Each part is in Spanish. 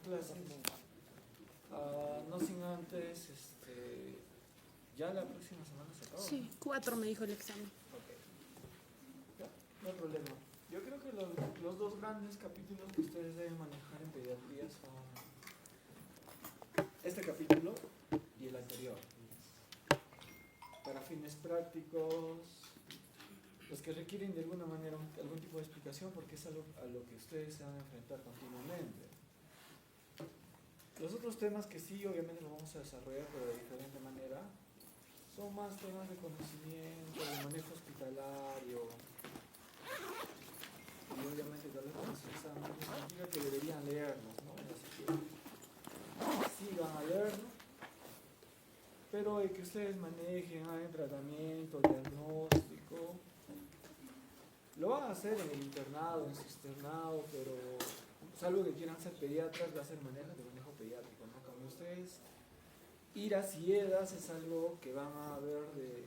clases. No sin antes, ya la próxima semana se acaba. Sí, 4 me dijo el examen. Ok. Ya, no hay problema. Yo creo que los dos grandes capítulos que ustedes deben manejar en pediatría son este capítulo y el anterior. Para fines prácticos, los que requieren de alguna manera algún tipo de explicación, porque es algo a lo que ustedes se van a enfrentar continuamente. Los otros temas que sí, obviamente los vamos a desarrollar, pero de diferente manera, son más temas de conocimiento, de manejo hospitalario, y obviamente tal vez con los exámenes significa que deberían leerlos, ¿no? Así que sí van a leerlo, pero de que ustedes manejen, hagan tratamiento, diagnóstico, lo van a hacer en el internado, en su externado, pero salvo que quieran ser pediatras, va a ser manejo pediátrico, ¿no? Como ustedes, IRAS y EDAS es algo que van a ver de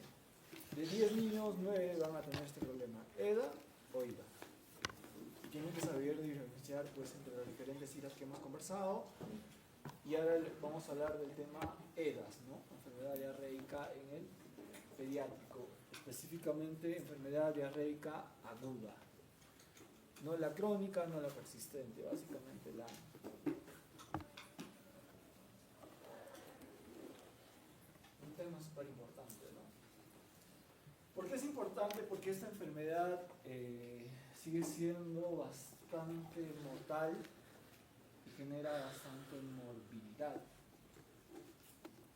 10 niños, 9 van a tener este problema, EDA o IDA. Y tienen que saber diferenciar pues, entre las diferentes IRAS que hemos conversado. Y ahora vamos a hablar del tema EDAS, ¿no? Enfermedad diarreica en el pediátrico, específicamente enfermedad diarreica aguda. No la crónica, no la persistente, básicamente la... Un tema súper importante, ¿no? ¿Por qué es importante? Porque esta enfermedad sigue siendo bastante mortal y genera bastante morbilidad.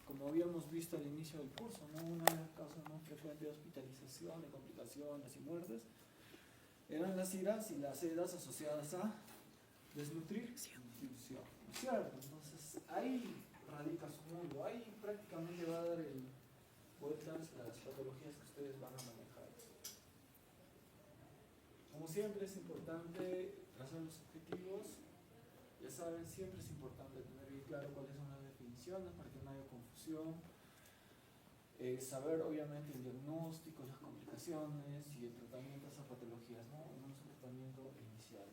Como habíamos visto al inicio del curso, ¿no? Una de las causas más frecuentes de hospitalización, de complicaciones y muertes eran las IRAS y las EDAS asociadas a desnutrición, ¿cierto? Entonces ahí radica su mundo, ahí prácticamente va a dar vueltas las patologías que ustedes van a manejar. Como siempre es importante trazar los objetivos. Ya saben, siempre es importante tener bien claro cuáles son las definiciones para que no haya confusión. Saber obviamente el diagnóstico, las complicaciones y el tratamiento de esas patologías, ¿no? En un tratamiento inicial.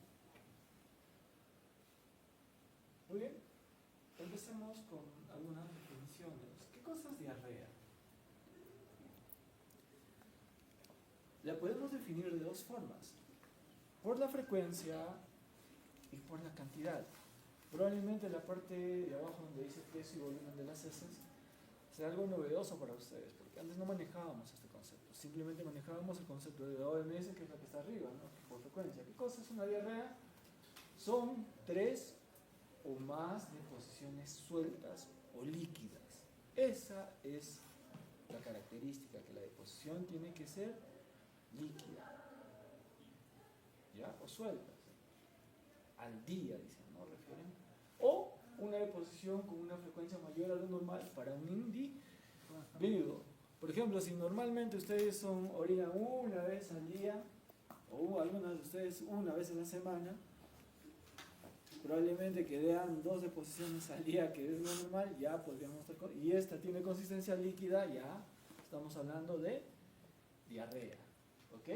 Muy bien, empecemos con algunas definiciones. ¿Qué cosa es diarrea? La podemos definir de dos formas, por la frecuencia y por la cantidad. Probablemente la parte de abajo donde dice peso y volumen de las heces sea algo novedoso para ustedes, porque antes no manejábamos este concepto, simplemente manejábamos el concepto de la OMS, que es la que está arriba, ¿no? Por frecuencia. ¿Qué cosa es una diarrea? Son 3 o más deposiciones sueltas o líquidas. Esa es la característica, que la deposición tiene que ser líquida, ¿ya? O sueltas, al día, dicen, ¿no? Refieren. O una deposición con una frecuencia mayor a lo normal para un individuo. Por ejemplo, si normalmente ustedes orinan una vez al día, o algunas de ustedes una vez en la semana, probablemente que vean 2 deposiciones al día, que es lo normal, ya podríamos estar y esta tiene consistencia líquida, ya estamos hablando de diarrea, ¿ok?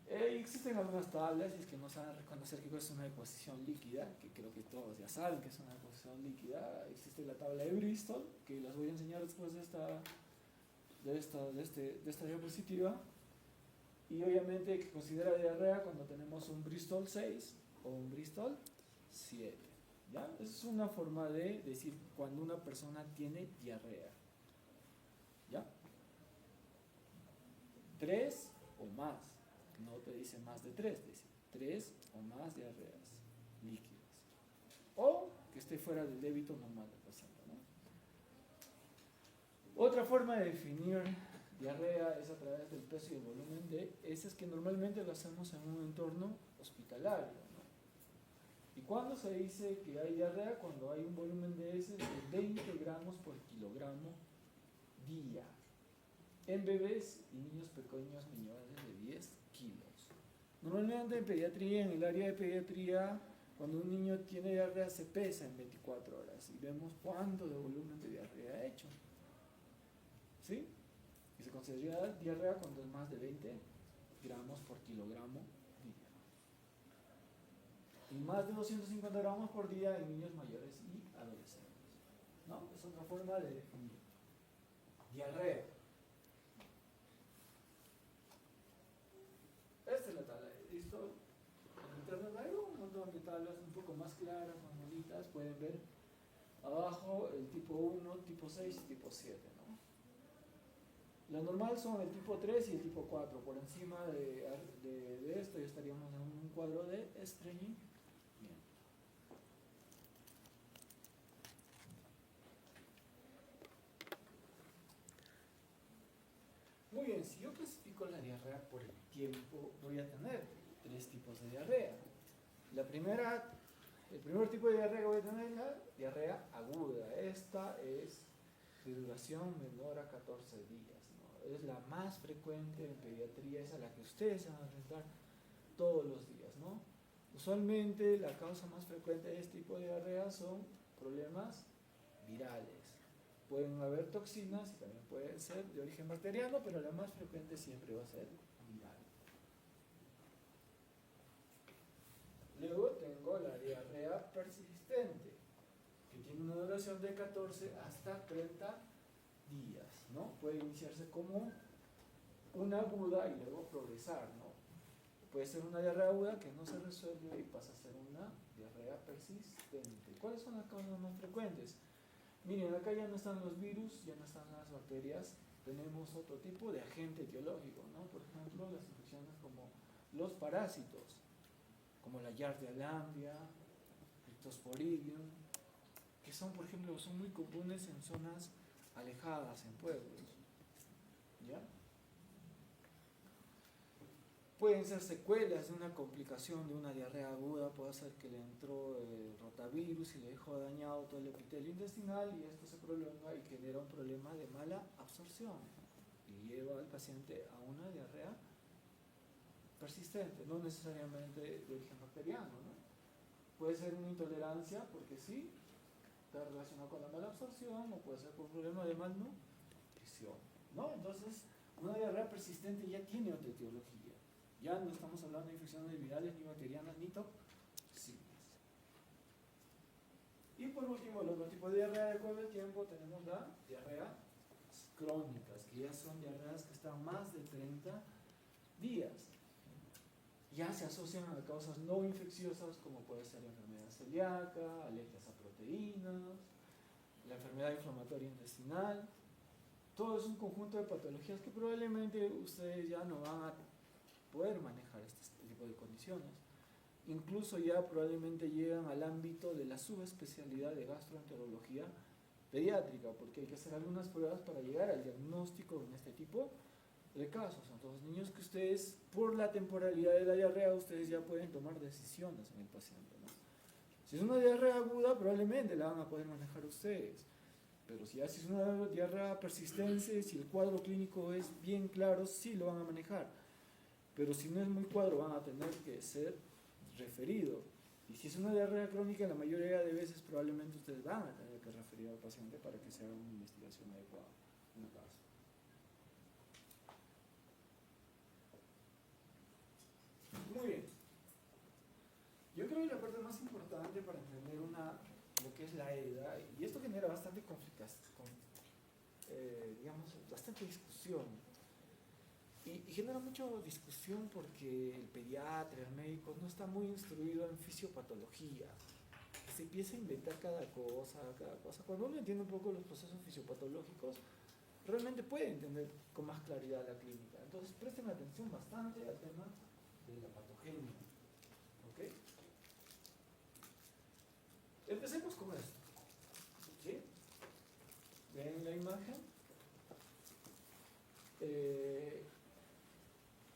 Existen algunas tablas, y es que no saben reconocer qué cosa es una deposición líquida, que creo que todos ya saben que es una deposición líquida. Existe la tabla de Bristol, que las voy a enseñar después de esta diapositiva. Y obviamente hay que considerar diarrea cuando tenemos un Bristol 6 o un Bristol 7. ¿Ya? Esa es una forma de decir cuando una persona tiene diarrea. ¿Ya? 3 o más. No te dice más de 3, te dice 3 o más diarreas líquidas. O que esté fuera del débito normal del paciente, ¿no? Otra forma de definir diarrea es a través del peso y el volumen de heces, que normalmente lo hacemos en un entorno hospitalario, ¿no? ¿Y cuándo se dice que hay diarrea? Cuando hay un volumen de heces de 20 gramos por kilogramo día. En bebés y niños pequeños menores de 10 kilos. Normalmente en pediatría, en el área de pediatría, cuando un niño tiene diarrea se pesa en 24 horas y vemos cuánto de volumen de diarrea ha hecho. ¿Sí? Y se considera diarrea cuando es más de 20 gramos por kilogramo día. y más de 250 gramos por día en niños mayores y adolescentes. ¿No? Es otra forma de definir. Diarrea. Esta es la tabla. ¿Listo? En internet hay un montón de tablas un poco más claras, más bonitas. Pueden ver abajo el tipo 1, tipo 6 y tipo 7. ¿no? Lo normal son el tipo 3 y el tipo 4. Por encima de esto ya estaríamos en un cuadro de estreñimiento. Muy bien, si yo clasifico la diarrea por el tiempo, voy a tener 3 tipos de diarrea. El primer tipo de diarrea que voy a tener es la diarrea aguda. Esta es de duración menor a 14 días. ¿no? Es la más frecuente en pediatría, es a la que ustedes se van a enfrentar todos los días. ¿no? Usualmente la causa más frecuente de este tipo de diarrea son problemas virales. Pueden haber toxinas y también pueden ser de origen bacteriano, pero la más frecuente siempre va a ser viral. Luego tengo la diarrea persistente, que tiene una duración de 14 hasta 30 días. ¿no? Puede iniciarse como una aguda y luego progresar. ¿no? Puede ser una diarrea aguda que no se resuelve y pasa a ser una diarrea persistente. ¿Cuáles son las causas más frecuentes? Miren, acá ya no están los virus, ya no están las bacterias, tenemos otro tipo de agente etiológico, ¿no? Por ejemplo, las infecciones como los parásitos, como la Yardia lamblia, Cryptosporidium, que son, por ejemplo, son muy comunes en zonas alejadas, en pueblos. ¿Ya? Pueden ser secuelas de una complicación de una diarrea aguda, puede ser que le entró el rotavirus y le dejó dañado todo el epitelio intestinal y esto se prolonga y genera un problema de mala absorción y lleva al paciente a una diarrea persistente, no necesariamente de origen bacteriano. ¿no? Puede ser una intolerancia porque sí, está relacionado con la mala absorción o puede ser por un problema de malnutrición. ¿no? Entonces, una diarrea persistente ya tiene otra etiología. Ya no estamos hablando de infecciones virales, ni bacterianas, ni toxinas. Y por último, el otro tipo de diarrea de con el tiempo tenemos la diarrea crónicas, que ya son diarreas que están más de 30 días. Ya se asocian a causas no infecciosas como puede ser la enfermedad celíaca, alergias a proteínas, la enfermedad inflamatoria intestinal. Todo es un conjunto de patologías que probablemente ustedes ya no van a poder manejar este tipo de condiciones. Incluso ya probablemente llegan al ámbito de la subespecialidad de gastroenterología pediátrica, porque hay que hacer algunas pruebas para llegar al diagnóstico en este tipo de casos. Entonces, niños que ustedes, por la temporalidad de la diarrea, ustedes ya pueden tomar decisiones en el paciente. ¿no? Si es una diarrea aguda, probablemente la van a poder manejar ustedes. Pero si es una diarrea persistente, si el cuadro clínico es bien claro, sí lo van a manejar. Pero si no es muy cuadro, van a tener que ser referidos. Y si es una diarrea crónica, la mayoría de veces probablemente ustedes van a tener que referir al paciente para que se haga una investigación adecuada en el caso. Muy bien. Yo creo que la parte más importante para entender lo que es la herida, y esto genera bastante bastante discusión. Y genera mucha discusión porque el pediatra, el médico, no está muy instruido en fisiopatología. Se empieza a inventar cada cosa. Cuando uno entiende un poco los procesos fisiopatológicos, realmente puede entender con más claridad la clínica. Entonces, presten atención bastante al tema de la patogenia. ¿Ok? Empecemos con esto. ¿Sí? ¿Ven la imagen?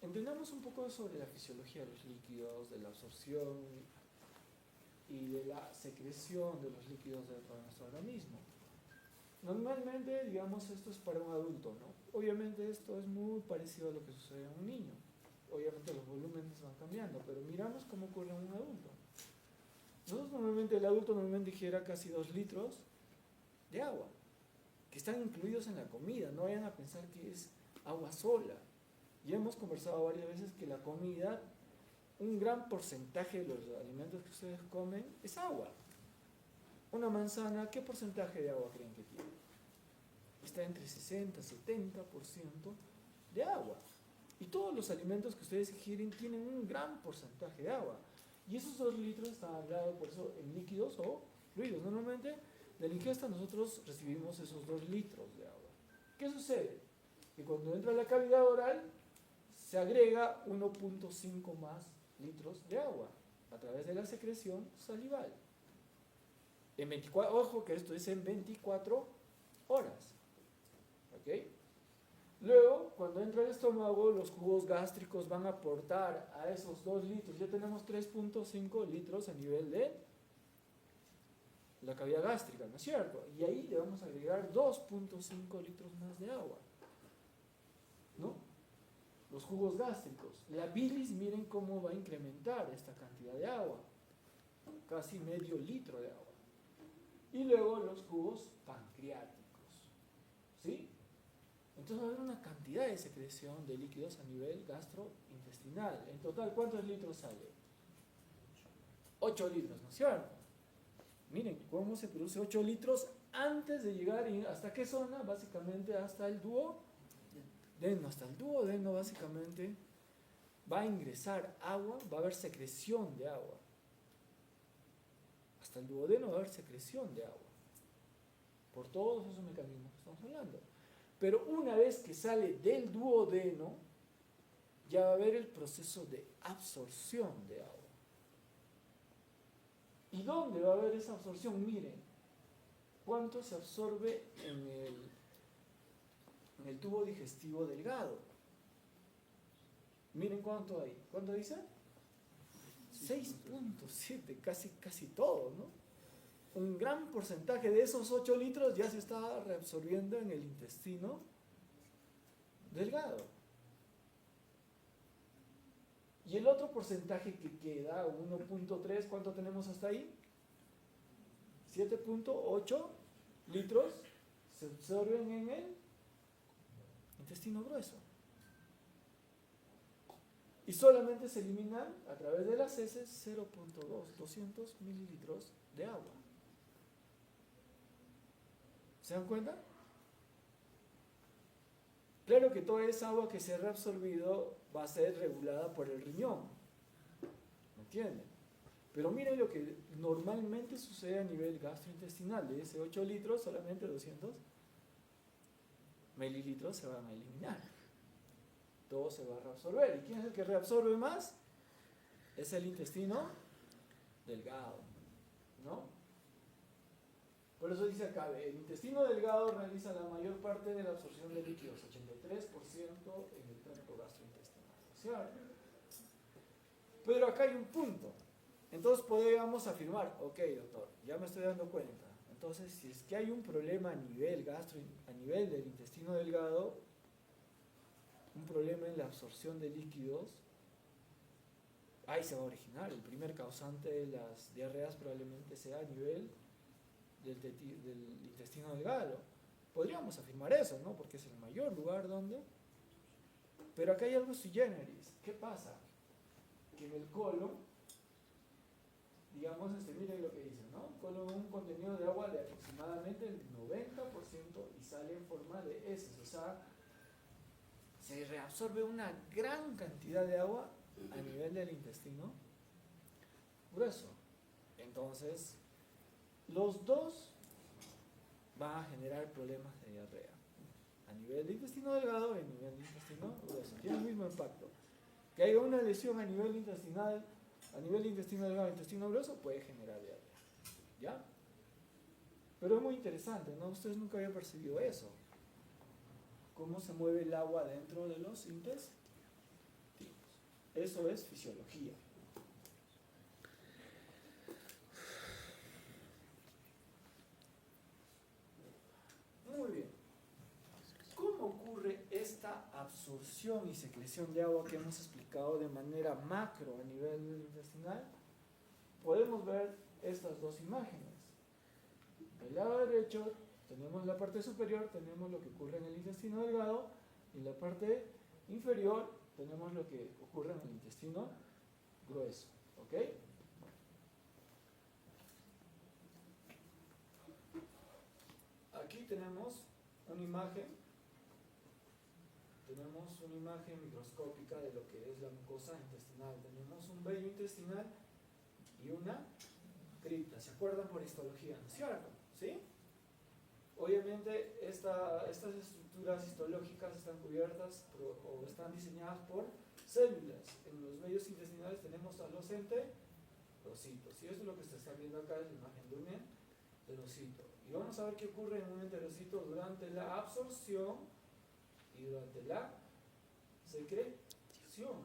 Entendamos un poco sobre la fisiología de los líquidos, de la absorción y de la secreción de los líquidos dentro de nuestro organismo. Normalmente, digamos, esto es para un adulto, ¿no? Obviamente esto es muy parecido a lo que sucede en un niño. Obviamente los volúmenes van cambiando, pero miramos cómo ocurre en un adulto. El adulto normalmente ingiere casi 2 litros de agua, que están incluidos en la comida, no vayan a pensar que es agua sola. Ya hemos conversado varias veces que la comida un gran porcentaje de los alimentos que ustedes comen es agua. Una manzana, ¿qué porcentaje de agua creen que tiene? Está entre 60 y 70% de agua. Y todos los alimentos que ustedes ingieren tienen un gran porcentaje de agua. Y esos 2 litros están hablados por eso en líquidos o fluidos. Normalmente de la ingesta nosotros recibimos esos 2 litros de agua. ¿Qué sucede? Que cuando entra a la cavidad oral se agrega 1.5 más litros de agua a través de la secreción salival. En 24, ojo que esto es en 24 horas. ¿Ok? Luego, cuando entra al estómago, los jugos gástricos van a aportar a esos 2 litros. Ya tenemos 3.5 litros a nivel de la cavidad gástrica, ¿no es cierto? Y ahí le vamos a agregar 2.5 litros más de agua, ¿no? Los jugos gástricos. La bilis, miren cómo va a incrementar esta cantidad de agua. Casi medio litro de agua. Y luego los jugos pancreáticos, ¿sí? Entonces va a haber una cantidad de secreción de líquidos a nivel gastrointestinal. En total, ¿cuántos litros sale? 8 litros, ¿no es cierto? Miren cómo se produce 8 litros antes de llegar, ¿hasta qué zona? Básicamente hasta el duodeno. Hasta el duodeno básicamente va a ingresar agua, va a haber secreción de agua. Hasta el duodeno va a haber secreción de agua. Por todos esos mecanismos que estamos hablando. Pero una vez que sale del duodeno, ya va a haber el proceso de absorción de agua. ¿Y dónde va a haber esa absorción? Miren, ¿cuánto se absorbe en el tubo digestivo delgado? Miren cuánto hay. ¿Cuánto dice? 6.7, casi todo, ¿no? Un gran porcentaje de esos 8 litros ya se está reabsorbiendo en el intestino delgado. Y el otro porcentaje que queda, 1.3, ¿cuánto tenemos hasta ahí? 7.8 litros se absorben en el intestino grueso. Y solamente se eliminan a través de las heces 200 mililitros de agua. ¿Se dan cuenta? Claro que toda esa agua que se ha reabsorbido va a ser regulada por el riñón. ¿Me entienden? Pero miren lo que normalmente sucede a nivel gastrointestinal. De ese 8 litros, solamente 200 mililitros se van a eliminar. Todo se va a reabsorber. ¿Y quién es el que reabsorbe más? Es el intestino delgado, ¿no? Por eso dice acá, el intestino delgado realiza la mayor parte de la absorción de líquidos, 83% en el tracto gastrointestinal, ¿cierto? Pero acá hay un punto. Entonces podríamos afirmar, ok doctor, ya me estoy dando cuenta. Entonces, si es que hay un problema a nivel del intestino delgado, un problema en la absorción de líquidos, ahí se va a originar. El primer causante de las diarreas probablemente sea a nivel del intestino delgado. Podríamos afirmar eso, ¿no? Porque es el mayor lugar donde... Pero acá hay algo sui generis. ¿Qué pasa? Que en el colon, digamos, miren lo que dice, ¿no? Colon un contenido de agua de aproximadamente el 90% y sale en forma de heces. O sea, se reabsorbe una gran cantidad de agua a nivel del intestino grueso. Entonces, los dos van a generar problemas de diarrea a nivel de intestino delgado y a nivel de intestino grueso. Tiene el mismo impacto. Que haya una lesión a nivel intestinal, a nivel de intestino delgado e intestino grueso, puede generar diarrea. ¿Ya? Pero es muy interesante, ¿no? Ustedes nunca habían percibido eso. Cómo se mueve el agua dentro de los intestinos. Eso es fisiología. Muy bien. ¿Cómo ocurre esta absorción y secreción de agua que hemos explicado de manera macro a nivel intestinal? Podemos ver estas dos imágenes. Del lado derecho tenemos la parte superior, tenemos lo que ocurre en el intestino delgado, y en la parte inferior tenemos lo que ocurre en el intestino grueso. ¿Ok? Aquí tenemos una imagen microscópica de lo que es la mucosa intestinal. Tenemos un vello intestinal y una cripta. ¿Se acuerdan por histología? ¿No es cierto? ¿Sí? Obviamente estas estructuras histológicas están cubiertas o están diseñadas por células. En los vellos intestinales tenemos a los enterocitos. Y esto es lo que se está viendo acá, es la imagen de un enterocito. Y vamos a ver qué ocurre en un enterocito durante la absorción y durante la secreción.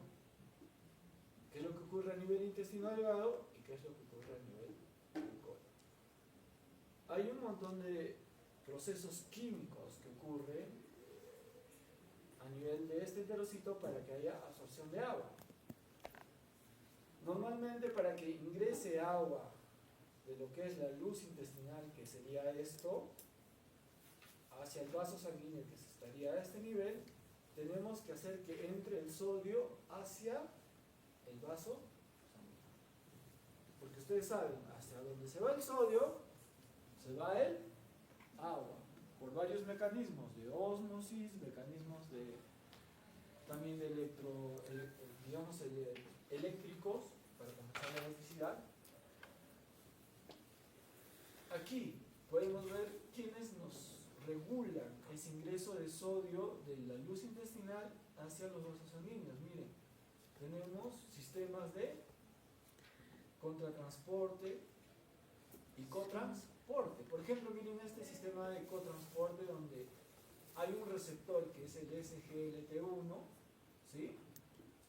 ¿Qué es lo que ocurre a nivel intestino delgado y qué es lo que ocurre a nivel del colon? Hay un montón de procesos químicos que ocurren a nivel de este enterocito para que haya absorción de agua. Normalmente, para que ingrese agua de lo que es la luz intestinal, que sería esto, hacia el vaso sanguíneo, que estaría a este nivel, tenemos que hacer que entre el sodio hacia el vaso sanguíneo. Porque ustedes saben, hacia donde se va el sodio, se va el agua, por varios mecanismos de ósmosis, mecanismos también de eléctricos para compensar la electricidad. Aquí podemos ver quiénes nos regulan ese ingreso de sodio de la luz intestinal hacia los vasos sanguíneos. Miren, tenemos sistemas de contratransporte y cotransporte. Por ejemplo, miren este sistema de cotransporte donde hay un receptor que es el SGLT1, ¿sí?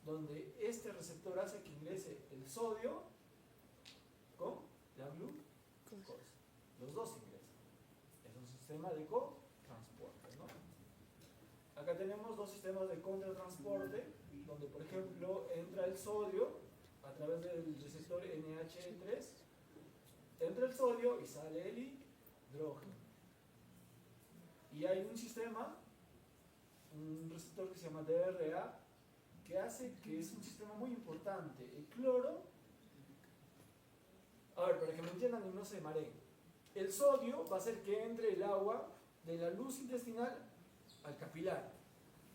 Donde este receptor hace que ingrese el sodio con la glucosa. Los dos ingresan. Es un sistema de cotransporte, ¿no? Acá tenemos dos sistemas de contratransporte, donde por ejemplo entra el sodio a través del receptor NH3, entra el sodio y sale el hidrógeno. Y hay un sistema, un receptor que se llama DRA, que hace que es un sistema muy importante. El cloro, a ver, para que me entiendan y no se mareen, el sodio va a hacer que entre el agua de la luz intestinal al capilar,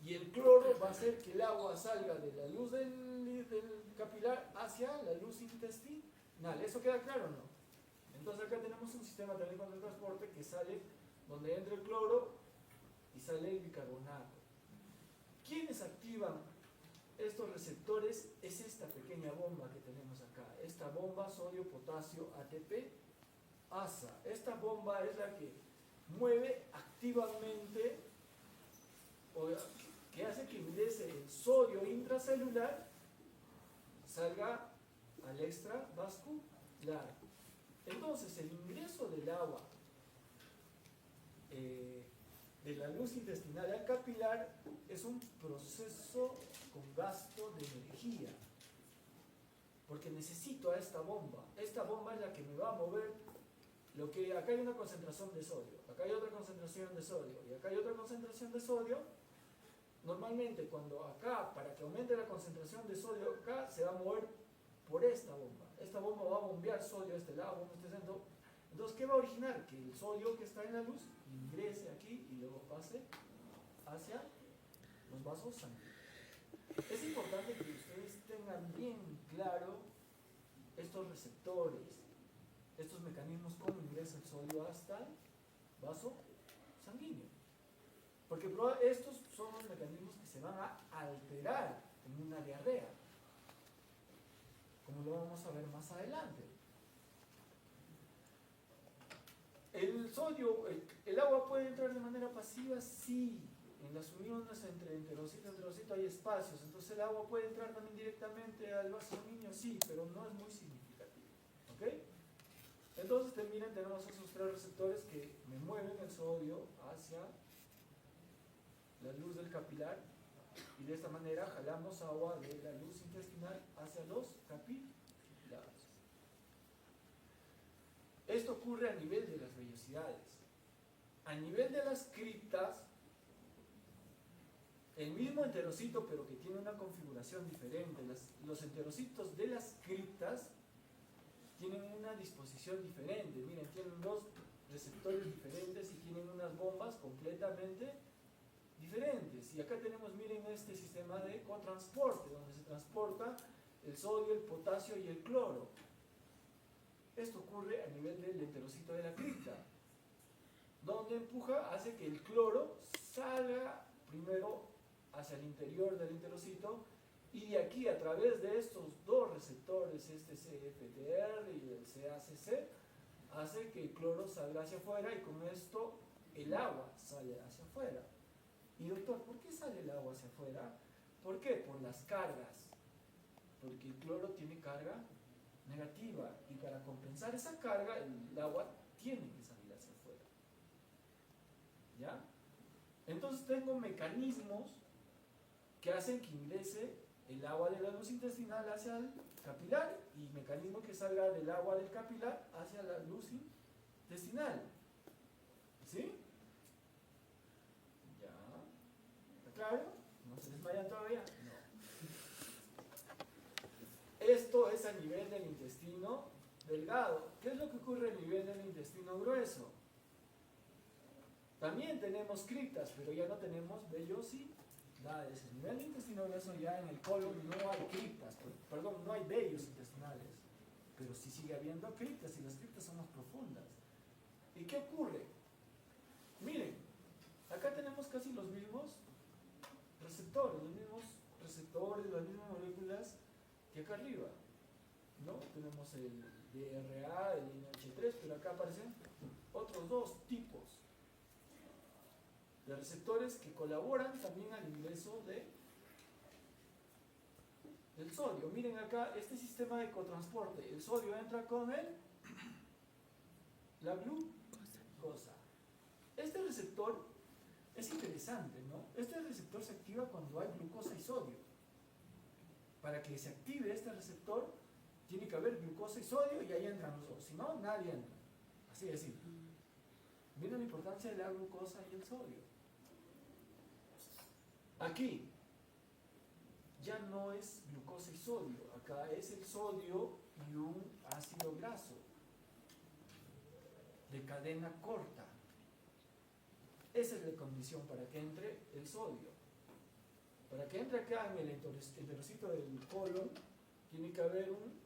y el cloro va a hacer que el agua salga de la luz del capilar hacia la luz intestinal. ¿Eso queda claro o no? Entonces acá tenemos un sistema también de transporte que sale donde entra el cloro y sale el bicarbonato. ¿Quiénes activan estos receptores? Es esta pequeña bomba que tenemos acá, esta bomba sodio-potasio ATP-ASA. Esta bomba es la que mueve activamente, o que hace que ingrese el sodio intracelular, salga al extravascular. Entonces, el ingreso del agua de la luz intestinal al capilar es un proceso con gasto de energía, porque necesito a esta bomba. Esta bomba es la que me va a mover lo que acá hay una concentración de sodio, acá hay otra concentración de sodio y acá hay otra concentración de sodio. Normalmente cuando acá, para que aumente la concentración de sodio, acá se va a mover por esta bomba. Esta bomba va a bombear sodio a este lado, bomba a este centro. Entonces, ¿qué va a originar? Que el sodio que está en la luz ingrese aquí y luego pase hacia los vasos sanguíneos. Es importante que ustedes tengan bien claro estos receptores, estos mecanismos, cómo ingresa el sodio hasta el vaso sanguíneo. Porque estos son los mecanismos que se van a alterar en una diarrea, como lo vamos a ver más adelante. El sodio, el agua puede entrar de manera pasiva, sí. En las uniones entre enterocito y enterocito hay espacios, entonces el agua puede entrar también directamente al vaso sanguíneo, sí, pero no es muy significativo. ¿Ok? Entonces, miren, tenemos esos tres receptores que me mueven el sodio hacia la luz del capilar, y de esta manera jalamos agua de la luz intestinal hacia los capilares. Esto ocurre a nivel de las vellosidades. A nivel de las criptas, el mismo enterocito, pero que tiene una configuración diferente. Los enterocitos de las criptas tienen una disposición diferente. Miren, tienen dos receptores diferentes y tienen unas bombas completamente diferentes. Y acá tenemos, miren, este sistema de cotransporte, donde se transporta el sodio, el potasio y el cloro. Esto ocurre a nivel del enterocito de la cripta, donde empuja, hace que el cloro salga primero hacia el interior del enterocito, y de aquí, a través de estos dos receptores, este CFTR y el CACC, hace que el cloro salga hacia afuera, y con esto el agua sale hacia afuera. Y doctor, ¿por qué sale el agua hacia afuera? ¿Por qué? Por las cargas. Porque el cloro tiene carga negativa, y para compensar esa carga, el agua tiene que salir hacia afuera. ¿Ya? Entonces tengo mecanismos que hacen que ingrese el agua de la luz intestinal hacia el capilar, y mecanismo que salga del agua del capilar hacia la luz intestinal. ¿Sí? ¿Ya? ¿Está claro? ¿No se desmayan todavía? No. Esto es a nivel del intestino delgado. ¿Qué es lo que ocurre a nivel del intestino grueso? También tenemos criptas, pero ya no tenemos vellosidades. A nivel del intestino grueso, ya en el colon no hay criptas, perdón, no hay vellos intestinales, pero sí sigue habiendo criptas, y las criptas son más profundas. ¿Y qué ocurre? Miren, acá tenemos casi los mismos receptores, las mismas moléculas que acá arriba, ¿no? Tenemos el DRA, el NH3, pero acá aparecen otros dos tipos de receptores que colaboran también al ingreso del sodio. Miren acá este sistema de cotransporte. El sodio entra con la glucosa. Este receptor es interesante, ¿no? Este receptor se activa cuando hay glucosa y sodio. Para que se active este receptor, tiene que haber glucosa y sodio, y ahí entran los dos. Si no, nadie entra. Así de simple. Miren la importancia de la glucosa y el sodio. Aquí ya no es glucosa y sodio, acá es el sodio y un ácido graso de cadena corta. Esa es la condición para que entre el sodio. Para que entre acá en el enterocito del colon, tiene que haber un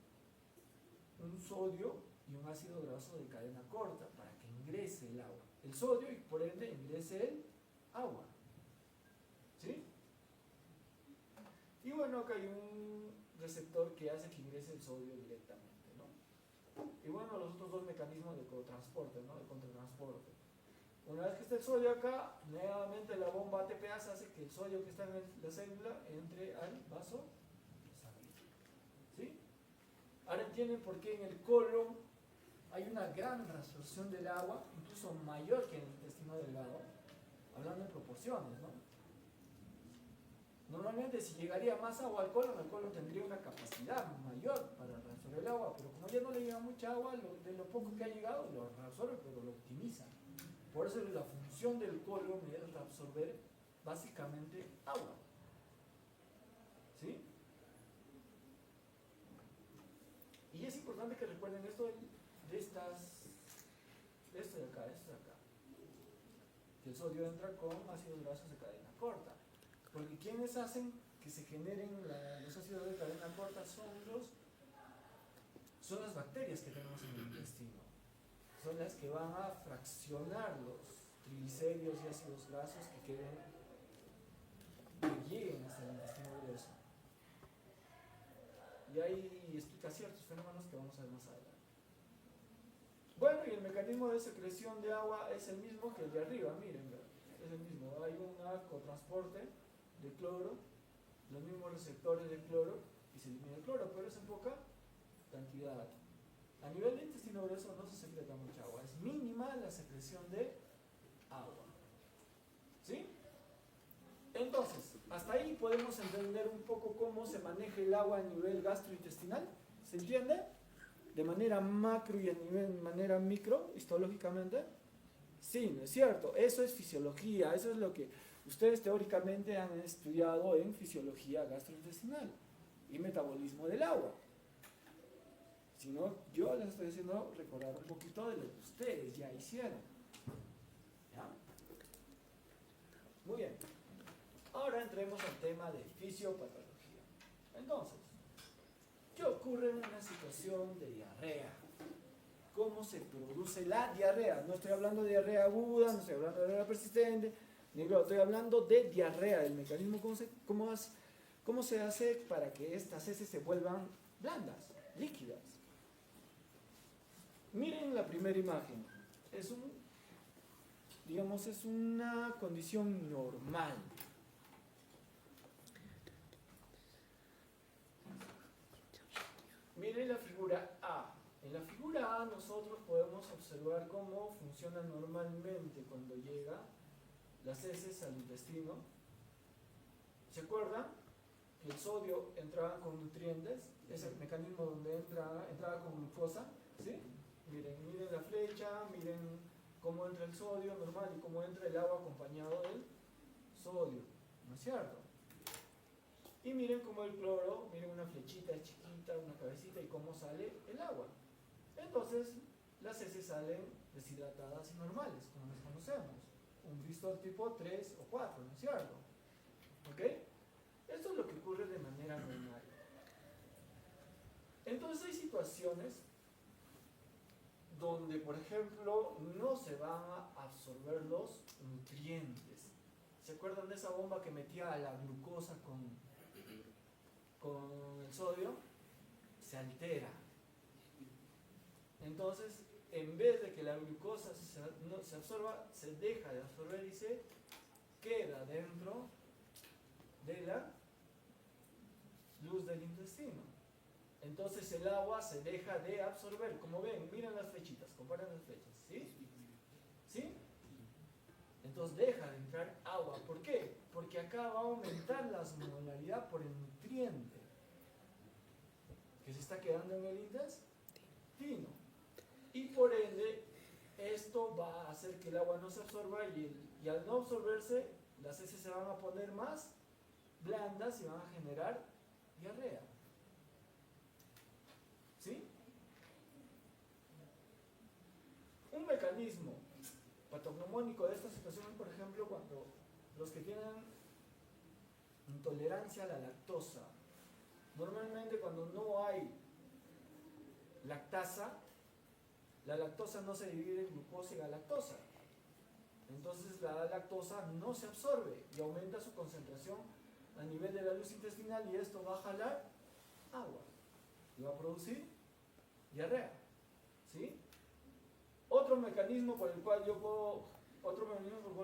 sodio y un ácido graso de cadena corta para que ingrese el agua. El sodio, y por ende ingrese el agua. ¿Sí? Y bueno, acá hay un receptor que hace que ingrese el sodio directamente, ¿no? Y bueno, los otros dos mecanismos de cotransporte, ¿no? De contratransporte. Una vez que está el sodio acá, nuevamente la bomba ATPase hace que el sodio que está en la célula entre al vaso sanguíneo. ¿Sí? Ahora entienden por qué en el colon hay una gran reabsorción del agua, incluso mayor que en el intestino delgado, hablando en proporciones, ¿no? Normalmente, si llegaría más agua al colon tendría una capacidad mayor para reabsorber el agua, pero como ya no le llega mucha agua, de lo poco que ha llegado lo reabsorbe, pero lo optimiza. Por eso la función del colon es reabsorber básicamente agua. ¿Sí? Y es importante que recuerden esto de esto de acá, que el sodio entra con ácidos grasos de cadena corta. Porque quienes hacen que se generen los ácidos de cadena corta son las bacterias que tenemos en el intestino. Son las que van a fraccionar los triglicéridos y ácidos grasos que lleguen hasta el intestino grueso. Y ahí explica ciertos fenómenos que vamos a ver más adelante. Bueno, y el mecanismo de secreción de agua es el mismo que el de arriba, miren, es el mismo. Hay un cotransporte de cloro, los mismos receptores de cloro, y se elimina el cloro, pero es en poca cantidad. A nivel de intestino grueso no se secreta mucha agua, es mínima la secreción de agua. ¿Sí? Entonces, hasta ahí podemos entender un poco cómo se maneja el agua a nivel gastrointestinal. ¿Se entiende? De manera macro y de manera micro, histológicamente. Sí, ¿no es cierto? Eso es fisiología, eso es lo que Ustedes teóricamente han estudiado en fisiología gastrointestinal y metabolismo del agua. Si no, yo les estoy haciendo recordar un poquito de lo que ustedes ya hicieron. ¿Ya? Muy bien. Ahora entremos al tema de fisiopatología. Entonces, ¿qué ocurre en una situación de diarrea? ¿Cómo se produce la diarrea? No estoy hablando de diarrea aguda, no estoy hablando de diarrea persistente, estoy hablando de diarrea, el mecanismo, cómo se hace para que estas heces se vuelvan blandas, líquidas. Miren la primera imagen. Es una condición normal. Miren la figura A. En la figura A nosotros podemos observar cómo funciona normalmente cuando llega las heces al intestino. ¿Se acuerdan? Que el sodio entraba con nutrientes, es el mecanismo donde entraba con glucosa, ¿sí? Miren la flecha, miren cómo entra el sodio normal y cómo entra el agua acompañado del sodio, ¿no es cierto? Y miren cómo el cloro, miren una flechita chiquita, una cabecita y cómo sale el agua. Entonces, las heces salen deshidratadas y normales, como las conocemos. Un Bristol tipo 3 o 4, ¿no es cierto? ¿Ok? Esto es lo que ocurre de manera normal. Entonces hay situaciones donde, por ejemplo, no se van a absorber los nutrientes. ¿Se acuerdan de esa bomba que metía a la glucosa con el sodio? Se altera. Entonces, en vez de que la glucosa se absorba, se deja de absorber y se queda dentro de la luz del intestino. Entonces el agua se deja de absorber. Como ven, miren las flechitas, comparen las flechas, ¿sí? ¿Sí? Entonces deja de entrar agua. ¿Por qué? Porque acá va a aumentar la osmolaridad por el nutriente que se está quedando en el intestino. Y por ende, esto va a hacer que el agua no se absorba y al no absorberse, las heces se van a poner más blandas y van a generar diarrea. ¿Sí? Un mecanismo patognomónico de esta situación es, por ejemplo, cuando los que tienen intolerancia a la lactosa, normalmente cuando no hay lactasa, la lactosa no se divide en glucosa y galactosa. Entonces la lactosa no se absorbe y aumenta su concentración a nivel de la luz intestinal y esto va a jalar agua y va a producir diarrea. ¿Sí? Otro mecanismo por el cual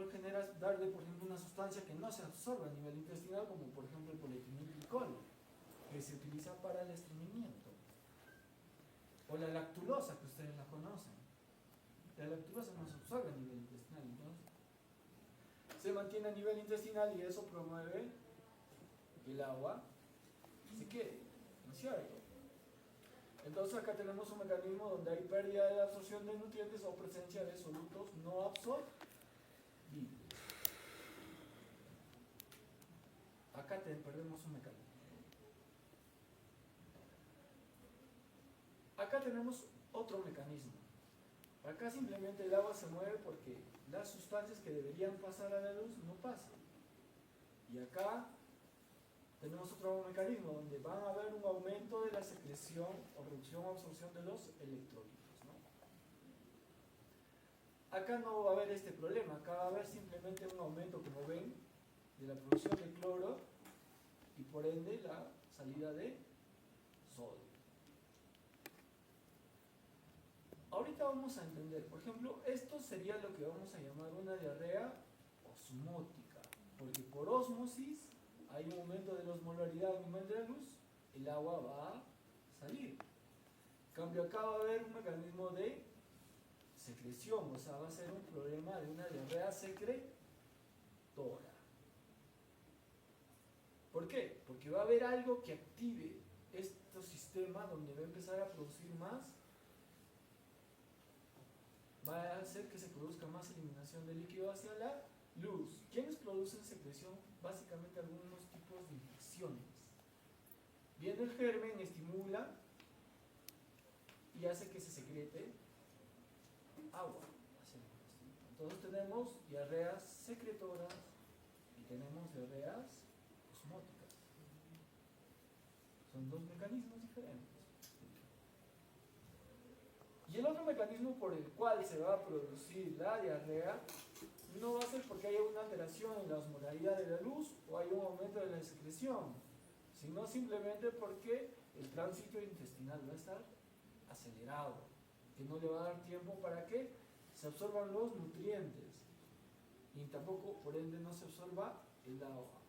genera darle, por ejemplo, una sustancia que no se absorbe a nivel intestinal, como por ejemplo el polietilenglicol, que se utiliza para el estreñimiento. O la lactulosa, que ustedes la conocen. La lactulosa no se absorbe a nivel intestinal, entonces se mantiene a nivel intestinal y eso promueve que el agua se quede, ¿no es cierto? Entonces acá tenemos un mecanismo donde hay pérdida de la absorción de nutrientes o presencia de solutos no absorbibles. Acá perdemos un mecanismo. Acá tenemos otro mecanismo. Acá simplemente el agua se mueve porque las sustancias que deberían pasar a la luz no pasan. Y acá tenemos otro mecanismo donde va a haber un aumento de la secreción o reducción o absorción de los electrolitos, ¿no? Acá no va a haber este problema, acá va a haber simplemente un aumento, como ven, de la producción de cloro y por ende la salida de sodio. Ahorita vamos a entender, por ejemplo, esto sería lo que vamos a llamar una diarrea osmótica, porque por ósmosis hay un aumento de la osmolaridad a nivel de la luz, el agua va a salir. En cambio acá va a haber un mecanismo de secreción, o sea, va a ser un problema de una diarrea secretora. ¿Por qué? Porque va a haber algo que active este sistema donde va a empezar a producir más, va a hacer que se produzca más eliminación de líquido hacia la Luz. ¿Quiénes producen secreción? Básicamente algunos tipos de infecciones. Viene el germen, estimula y hace que se secrete agua hacia el intestino. Entonces tenemos diarreas secretoras y tenemos diarreas osmóticas. Son dos mecanismos diferentes. Y el otro mecanismo por el cual se va a producir la diarrea no va a ser porque haya una alteración en la osmolaridad de la luz o haya un aumento de la secreción, sino simplemente porque el tránsito intestinal va a estar acelerado, que no le va a dar tiempo para que se absorban los nutrientes y tampoco, por ende, no se absorba el agua.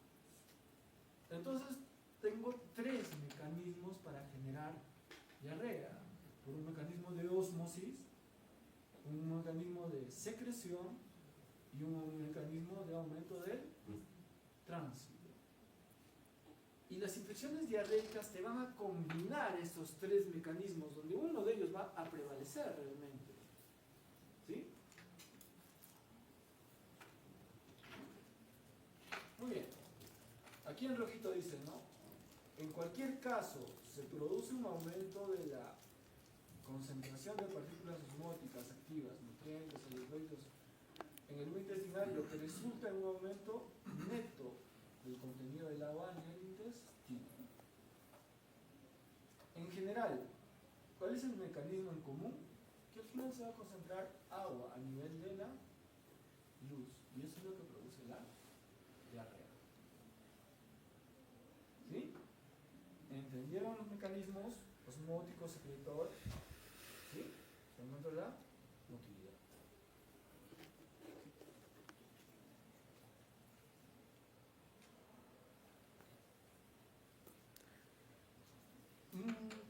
Entonces, tengo tres mecanismos para generar diarrea: por un mecanismo de ósmosis, un mecanismo de secreción y un mecanismo de aumento del tránsito. Y las infecciones diarreicas te van a combinar estos tres mecanismos, donde uno de ellos va a prevalecer realmente. ¿Sí? Muy bien. Aquí en rojito dice, ¿no? En cualquier caso, se produce un aumento de la concentración de partículas osmóticas activas, nutrientes, electrolitos, en el intestinal, lo que resulta en un aumento neto del contenido del agua en el intestino. En general, ¿cuál es el mecanismo en común? Que al final se va a concentrar agua a nivel de la luz, y eso es lo que produce la diarrea. ¿Sí? ¿Entendieron los mecanismos osmótico, secretor? ¿Sí? Se encuentra la motilidad.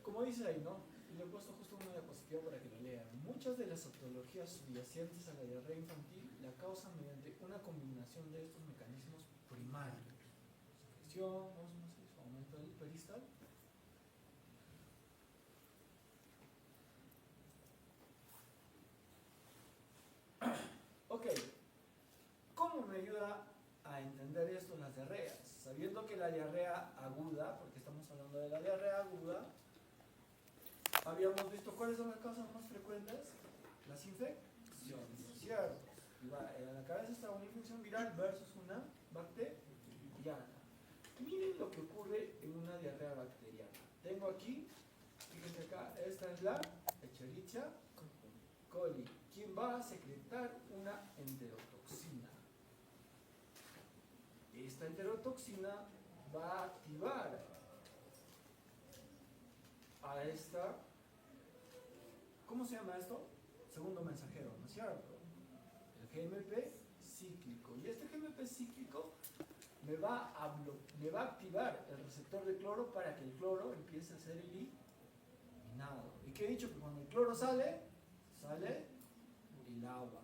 Como dice ahí, ¿no? Y le he puesto justo una diapositiva para que lo lean. Muchas de las patologías subyacentes a la diarrea infantil la causan mediante una combinación de estos mecanismos primarios: secreción, ósmosis, aumento del peristal. Ok, ¿cómo me ayuda a entender esto las diarreas? Sabiendo que la diarrea aguda, porque estamos hablando de la diarrea aguda, habíamos visto cuáles son las causas más frecuentes: las infecciones, ¿cierto? En la cabeza está una infección viral versus una bacteriana. Miren lo que ocurre en una diarrea bacteriana. Tengo aquí, fíjense acá, esta es la Escherichia coli. ¿Quién va a secretar una enterotoxina? Esta enterotoxina va a activar a esta, ¿cómo se llama esto? Segundo mensajero, ¿no es cierto? El GMP cíclico. Y este GMP cíclico me va a activar el receptor de cloro para que el cloro empiece a ser eliminado. ¿Y qué he dicho? Que cuando el cloro sale el agua.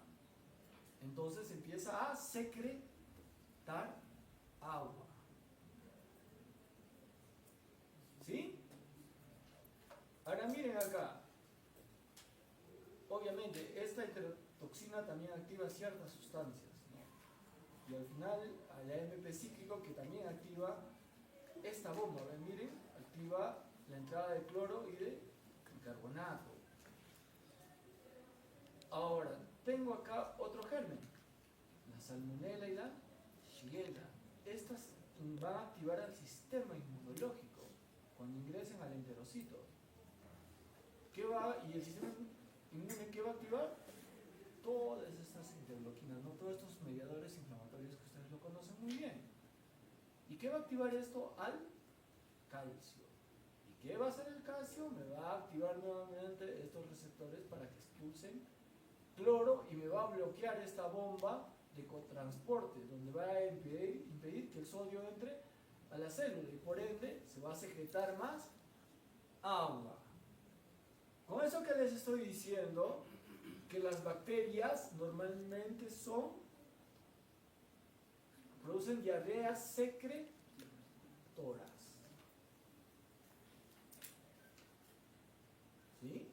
Entonces empieza a secretar agua. ¿Sí? Ahora miren acá. Obviamente, esta enterotoxina también activa ciertas sustancias, ¿no? Y al final, hay AMP cíclico que también activa esta bomba. ¿Ven? Miren, activa la entrada de cloro y de bicarbonato. Ahora, tengo acá otro germen, la salmonella y la shigella. Estas van a activar al sistema inmunológico cuando ingresen al enterocito. ¿Y el sistema inmune qué va a activar? Todas estas interleuquinas, ¿no? Todos estos mediadores inflamatorios que ustedes lo conocen muy bien. ¿Y qué va a activar esto? Al calcio. ¿Y qué va a hacer el calcio? Me va a activar nuevamente estos receptores para que expulsen cloro y me va a bloquear esta bomba de cotransporte, donde va a impedir que el sodio entre a la célula y por ende se va a secretar más agua. Con eso que les estoy diciendo, que las bacterias normalmente producen diarreas secretoras. ¿Sí?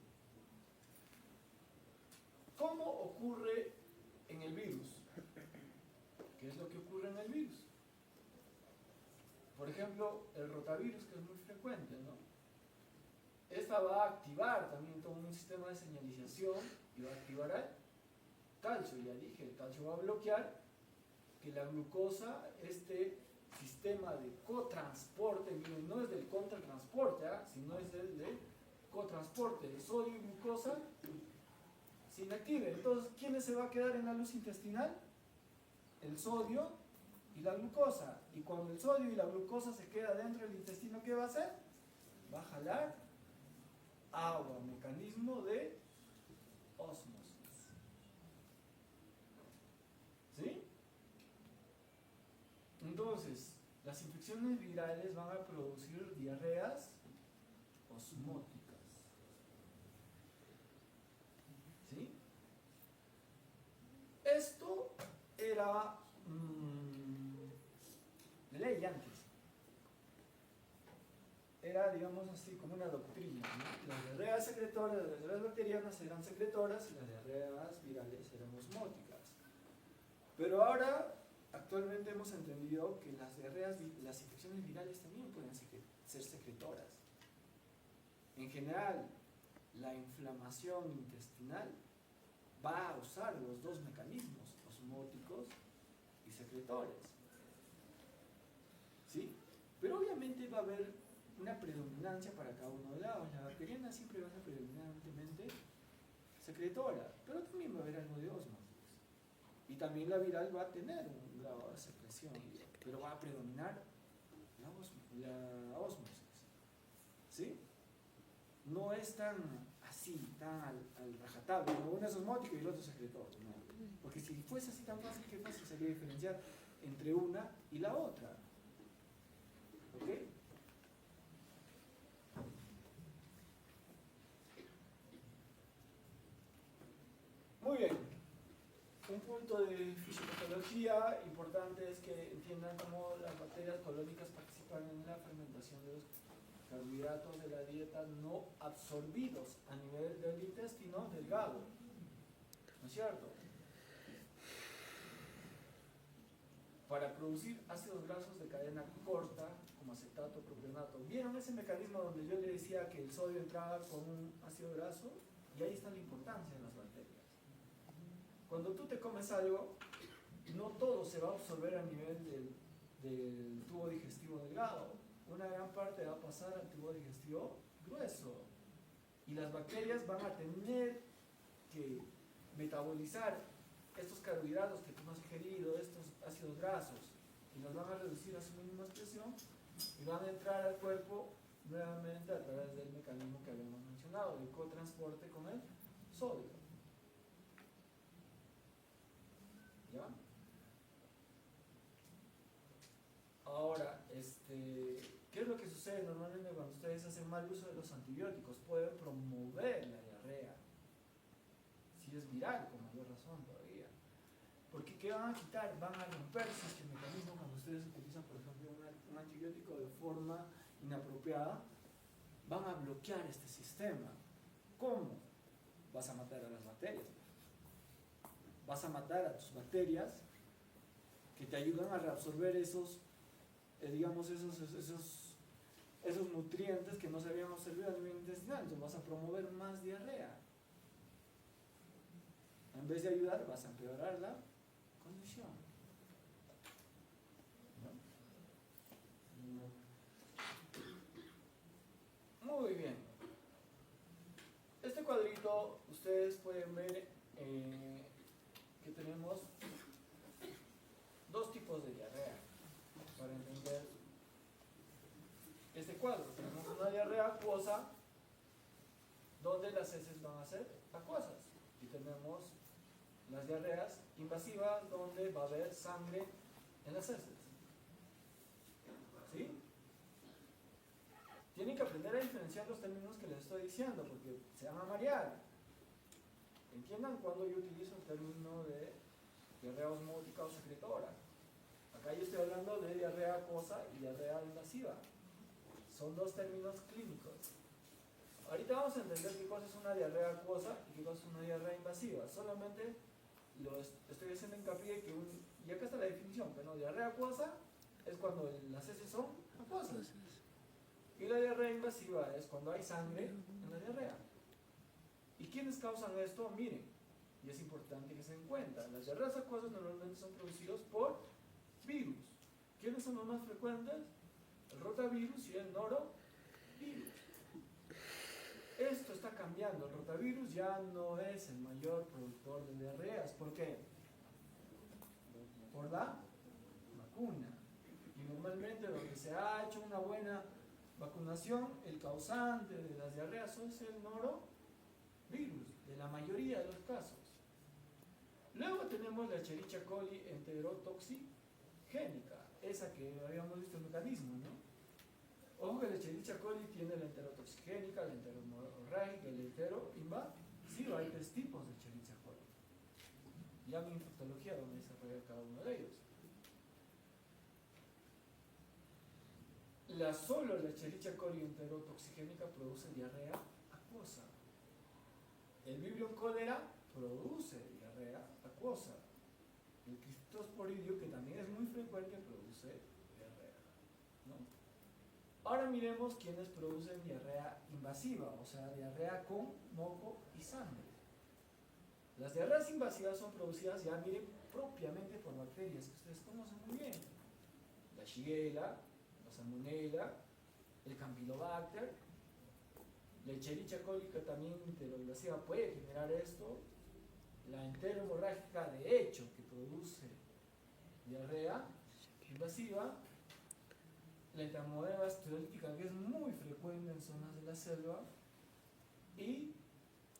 ¿Cómo ocurre en el virus? ejemplo, el rotavirus, que es muy frecuente, ¿no? Esta va a activar también todo un sistema de señalización y va a activar al calcio. Ya dije, el calcio va a bloquear que la glucosa, este sistema de cotransporte, miren, no es del contratransporte, sino es del de cotransporte de sodio y glucosa, se inactive. Entonces, ¿quién se va a quedar en la luz intestinal? El sodio y la glucosa. Y cuando el sodio y la glucosa se queda dentro del intestino, ¿qué va a hacer? Va a jalar agua, mecanismo de ósmosis. ¿Sí? Entonces, las infecciones virales van a producir diarreas osmóticas. ¿Sí? Esto era de ley antes. Era, digamos así, como una doctrina, ¿no? Las diarreas secretoras, las diarreas bacterianas eran secretoras y las diarreas virales eran osmóticas. Pero ahora, actualmente hemos entendido que las diarreas, las infecciones virales también pueden ser secretoras. En general, la inflamación intestinal va a usar los dos mecanismos, osmóticos y secretores. ¿Sí? Pero obviamente va a haber una predominancia para cada uno de lados. La bacteriana siempre va a ser predominantemente secretora, pero también va a haber algo de ósmosis. Y también la viral va a tener un grado de secreción, pero va a predominar la ósmosis. ¿Sí? No es tan así, tan al rajatabla, ¿no? Uno es osmótico y el otro es secretor, ¿no? Porque si fuese así tan fácil, qué fácil sería diferenciar entre una y la otra. ¿Ok? Muy bien. Un punto de fisiopatología importante es que entiendan cómo las bacterias colónicas participan en la fermentación de los carbohidratos de la dieta no absorbidos a nivel del intestino delgado. ¿No es cierto? Para producir ácidos grasos de cadena corta, como acetato, propionato. ¿Vieron ese mecanismo donde yo le decía que el sodio entraba con un ácido graso? Y ahí está la importancia de las bacterias. Cuando tú te comes algo, no todo se va a absorber a nivel del tubo digestivo delgado. Una gran parte va a pasar al tubo digestivo grueso. Y las bacterias van a tener que metabolizar estos carbohidratos que tú has ingerido, estos ácidos grasos, y los van a reducir a su mínima expresión y van a entrar al cuerpo nuevamente a través del mecanismo que habíamos mencionado, el cotransporte con el sodio. ¿Ya? Ahora, ¿qué es lo que sucede normalmente cuando ustedes hacen mal uso de los antibióticos? Pueden promover la diarrea. Si es viral, con mayor razón todavía. Porque ¿qué van a quitar? Van a romper este mecanismo cuando ustedes utilizan, por ejemplo, un antibiótico de forma inapropiada. Van a bloquear este sistema. ¿Cómo? Vas a matar a las bacterias. Vas a matar a tus bacterias que te ayudan a reabsorber esos nutrientes que no se habían absorbido a nivel intestinal. Entonces vas a promover más diarrea. En vez de ayudar, vas a empeorar la condición. ¿No? Muy bien. Este cuadrito, ustedes pueden ver que tenemos dos tipos de diarrea. Para entender este cuadro, tenemos una diarrea acuosa, donde las heces van a ser acuosas. Y tenemos las diarreas invasivas, donde va a haber sangre en las heces. ¿Sí? Tienen que aprender a diferenciar los términos que les estoy diciendo, porque se van a marear. Entiendan cuando yo utilizo el término de diarrea osmótica o secretora. Acá yo estoy hablando de diarrea acuosa y diarrea invasiva. Son dos términos clínicos. Ahorita vamos a entender qué cosa es una diarrea acuosa y qué cosa es una diarrea invasiva. Solamente lo estoy haciendo hincapié que y acá está la definición, pero no, diarrea acuosa es cuando las heces son acuosas. Y la diarrea invasiva es cuando hay sangre en la diarrea. ¿Y quiénes causan esto? Miren, y es importante que se den cuenta, las diarreas acuosas normalmente son producidas por virus. ¿Quiénes son los más frecuentes? El rotavirus y el norovirus. Esto está cambiando, el rotavirus ya no es el mayor productor de diarreas. ¿Por qué? Por la vacuna. Y normalmente donde se ha hecho una buena vacunación, el causante de las diarreas es el norovirus, de la mayoría de los casos. Luego tenemos la Escherichia coli enterotoxigénica, esa que habíamos visto el mecanismo, ¿no? Ojo que la Escherichia coli tiene la enterotoxigénica, la enteromorrágica y la enteroinvasiva. Hay 3 tipos de Escherichia coli. Ya mi infectología donde desarrolla cada uno de ellos. Solo la Escherichia coli enterotoxigénica produce diarrea acuosa. El Vibrio cólera produce diarrea acuosa. El Cryptosporidium, que también es muy frecuente, produce diarrea, ¿no? Ahora miremos quiénes producen diarrea invasiva, o sea, diarrea con moco y sangre. Las diarreas invasivas son producidas, ya miren, propiamente por bacterias que ustedes conocen muy bien. La Shigella, la Salmonella, el Campylobacter, la Escherichia coli también enteroinvasiva puede generar esto. La enteromorrágica, de hecho, que produce diarrea invasiva. La entamoeba esteroídica, que es muy frecuente en zonas de la selva, y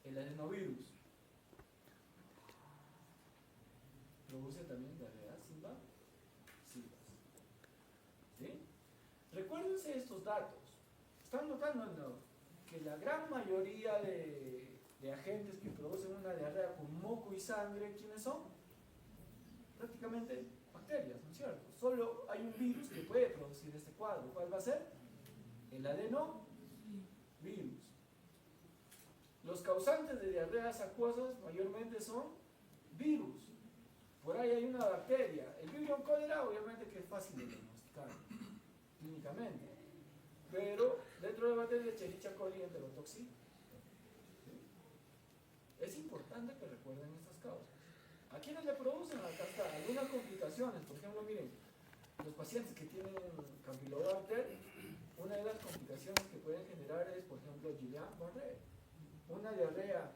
el adenovirus produce también diarreas invasivas. ¿Sí? Recuérdense estos datos. Están notando, ¿no?, que la gran mayoría de agentes que producen una diarrea con moco y sangre, ¿quiénes son? Prácticamente bacterias, ¿no es cierto? Solo hay un virus que puede producir este cuadro. ¿Cuál va a ser? El adenovirus. Los causantes de diarreas acuosas mayormente son virus. Por ahí hay una bacteria. El Vibrio cólera, obviamente que es fácil de diagnosticar clínicamente, pero dentro de la bacteria Escherichia coli enterotoxigénica. Es importante que recuerden estas causas. ¿A quiénes le producen? Acá está, algunas complicaciones. Por ejemplo, miren, los pacientes que tienen Campylobacter, una de las complicaciones que pueden generar es, por ejemplo, Guillain-Barré. Una diarrea,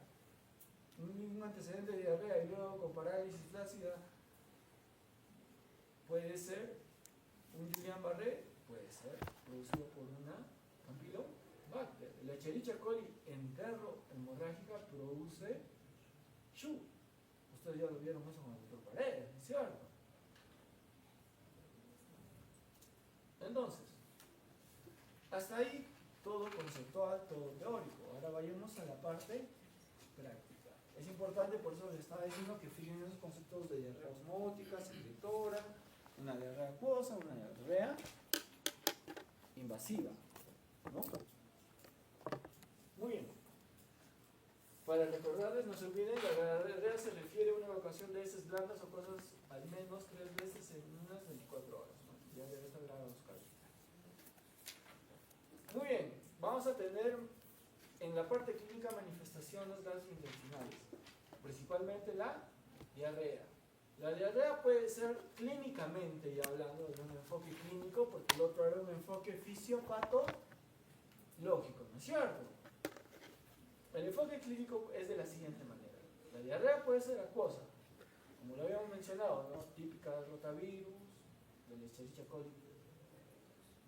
un antecedente de diarrea y luego con parálisis flácida, puede ser un Guillain-Barré, puede ser producido por una Campylobacter. La Escherichia coli enterohemorrágica produce SHU. Ustedes ya lo vieron eso con el doctor Paredes, ¿no es cierto? Entonces, hasta ahí todo conceptual, todo teórico. Ahora vayamos a la parte práctica. Es importante, por eso les estaba diciendo que fijen esos conceptos de diarrea osmótica, secretora, una diarrea acuosa, una diarrea invasiva, ¿no? Muy bien. Para recordarles, no se olviden, la diarrea se refiere a una evacuación de heces blandas o cosas al menos 3 veces en unas 24 horas, ¿no? Ya debe estar grabado en su cabeza. Muy bien, vamos a tener en la parte clínica manifestaciones gastrointestinales, principalmente la diarrea. La diarrea puede ser clínicamente, ya hablando de un enfoque clínico, porque el otro era un enfoque fisiopatológico, ¿no es cierto? El enfoque clínico es de la siguiente manera. La diarrea puede ser acuosa, como lo habíamos mencionado, ¿no? Típica del rotavirus, del Escherichia coli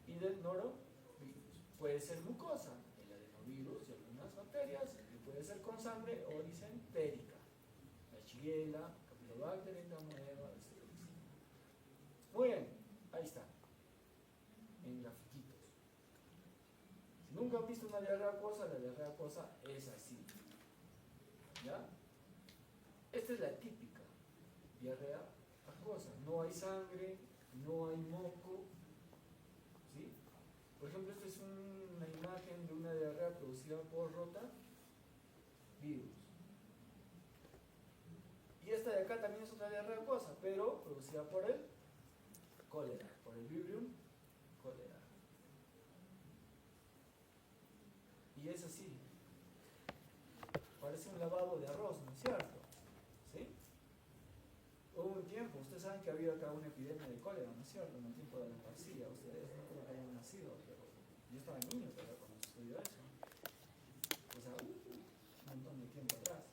y del norovirus. Puede ser mucosa, el adenovirus y algunas bacterias, y puede ser con sangre o disentérica. La Shigella, Campylobacter, entamoeba, etc. Muy bien, ahí está, en grafiquitos. Si nunca han visto una diarrea acuosa, la diarrea acuosa es así. ¿Ya? Esta es la típica diarrea acuosa. No hay sangre, no hay moco. ¿Sí? Por ejemplo, esta es una imagen de una diarrea producida por rotavirus. Y esta de acá también es otra diarrea acuosa, pero producida por el cólera. Por el vibrium, cólera. Y es así. Parece un lavado de arroz, ¿no es cierto? ¿Sí? Hubo un tiempo, ustedes saben que ha habido acá una epidemia de cólera, ¿no es cierto? En el tiempo de la parcilla, ustedes no creo que hayan nacido, pero yo estaba niño todavía cuando sucedió eso. O sea, un montón de tiempo atrás.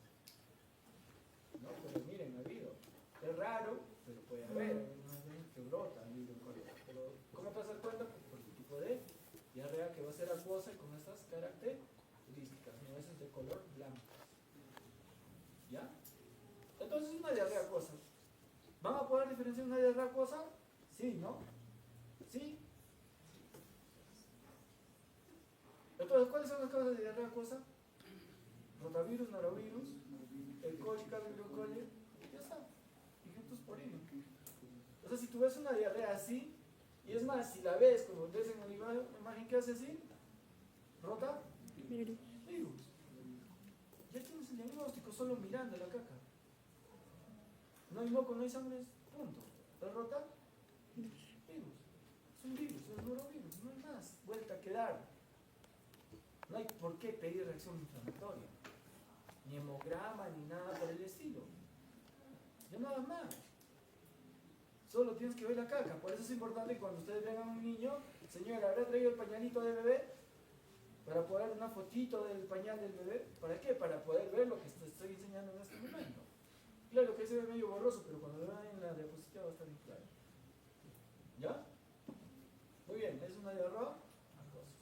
¿No? Pero miren, ha habido. Es raro, pero puede haber. Hay unas veces que brota el virus cólera. Pero, ¿cómo te vas a dar cuenta? Pues por el tipo de diarrea que va a ser acuosa y con estas características, ¿no? Ese es de color blanco. ¿Ya? Entonces, una diarrea acuosa. ¿Van a poder diferenciar una diarrea acuosa? Sí, ¿no? ¿Sí? Entonces, ¿cuáles son las causas de diarrea acuosa? Rotavirus, norovirus, E. coli, Vibrio coli, ya está. Ictus-porino. O sea, si tú ves una diarrea así, y es más, si la ves como ves en la imagen que hace así, rota virus. Ya tienes el diagnóstico solo mirando la caca. No hay moco, no hay sangre, punto. ¿Es rota? Virus. Es un virus, es un norovirus, no hay más. Vuelta a quedar. No hay por qué pedir reacción inflamatoria. Ni hemograma, ni nada por el estilo. Ya nada más. Solo tienes que ver la caca. Por eso es importante que cuando ustedes vean a un niño, señora, ¿habrá traído el pañalito de bebé? Para poder dar una fotito del pañal del bebé. ¿Para qué? Para poder ver lo que te estoy enseñando en este momento. Claro que se ve medio borroso, pero cuando lo vean en la diapositiva va a estar bien claro. ¿Ya? Muy bien, es una diarrea acuosa.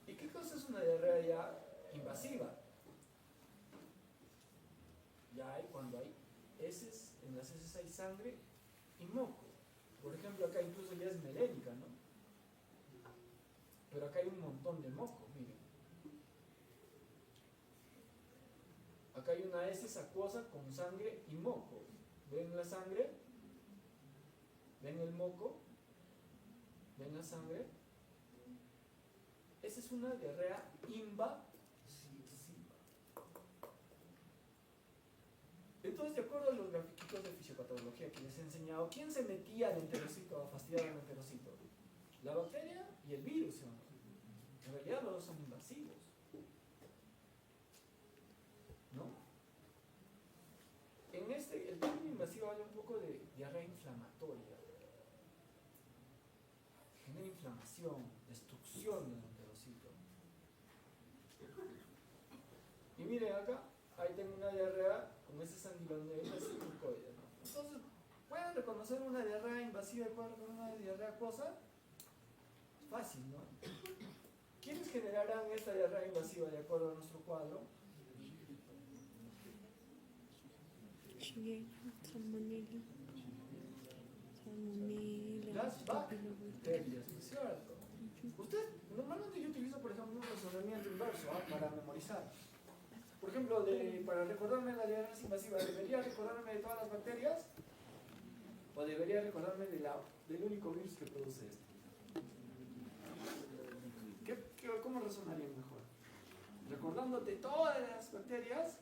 ¿Y qué cosa es una diarrea ya invasiva? Ya hay cuando hay heces, en las heces hay sangre y moco. Por ejemplo, acá incluso ya es melénica, ¿no? Pero acá hay un montón de moco, miren. Acá hay una heces acuosa con sangre y moco. ¿Ven la sangre? ¿Ven el moco? ¿Ven la sangre? Esa es una diarrea invasiva. Entonces, de acuerdo a los grafiquitos de fisiopatología que les he enseñado, ¿quién se metía al enterocito a fastidiar al enterocito? La bacteria y el virus, ¿sí? En realidad los dos son invasivos, ¿no? En el término invasivo habla un poco de diarrea inflamatoria. Genera inflamación, destrucción del enterocito. Y miren acá, ahí tengo una diarrea con ese sanguinoleucas mucoide, ¿no? Entonces, ¿pueden reconocer una diarrea invasiva con una diarrea acuosa? Es fácil, ¿no? ¿Quiénes generarán esta diarrea invasiva de acuerdo a nuestro cuadro? Las bacterias, ¿no es cierto? Usted, normalmente yo utilizo, por ejemplo, un razonamiento inverso para memorizar. Por ejemplo, para recordarme la diarrea invasiva, ¿debería recordarme de todas las bacterias? ¿O debería recordarme del único virus que produce esto? ¿Cómo razonarían mejor? ¿Recordándote todas las bacterias?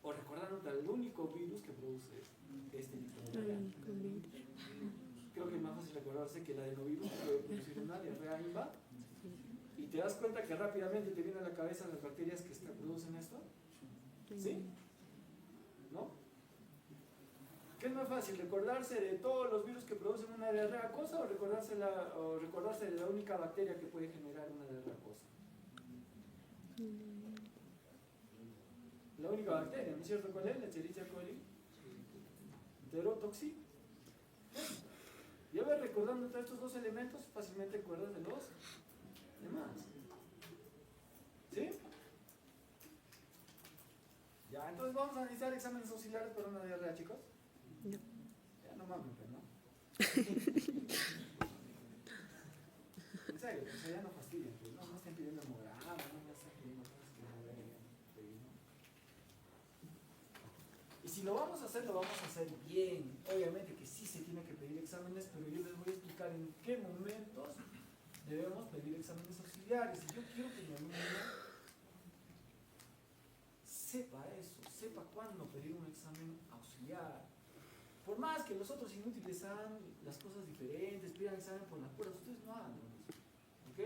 ¿O recordándote al único virus que produce este tipo de diarrea? Creo que es más fácil recordarse que el adenovirus puede producir una diarrea invasiva. ¿Y te das cuenta que rápidamente te vienen a la cabeza las bacterias que producen esto? ¿Sí? ¿No? ¿Qué es más fácil? ¿Recordarse de todos los virus que producen una diarrea acuosa o recordarse de la única bacteria que puede generar una diarrea acuosa? La única bacteria, ¿no es cierto? ¿Cuál es? La Escherichia coli. Enterotoxi. Y a ver, recordando todos estos dos elementos, fácilmente recuerdas de los demás. ¿Sí? Ya, entonces vamos a analizar exámenes auxiliares para una diarrea, chicos. No. Ya no mames, ¿no? En serio, o sea, ya no fastidien, pues no estén pidiendo hemograma, no estén pidiendo cosas que no deberían pedir, ¿no? Y si lo vamos a hacer bien. Obviamente que sí se tiene que pedir exámenes, pero yo les voy a explicar en qué momentos debemos pedir exámenes auxiliares. Y yo quiero que mi alumno sepa eso, sepa cuándo pedir un examen auxiliar. Por más que los otros inútiles hagan las cosas diferentes, pidan examen por las puras, ustedes no hagan lo mismo. ¿Ok?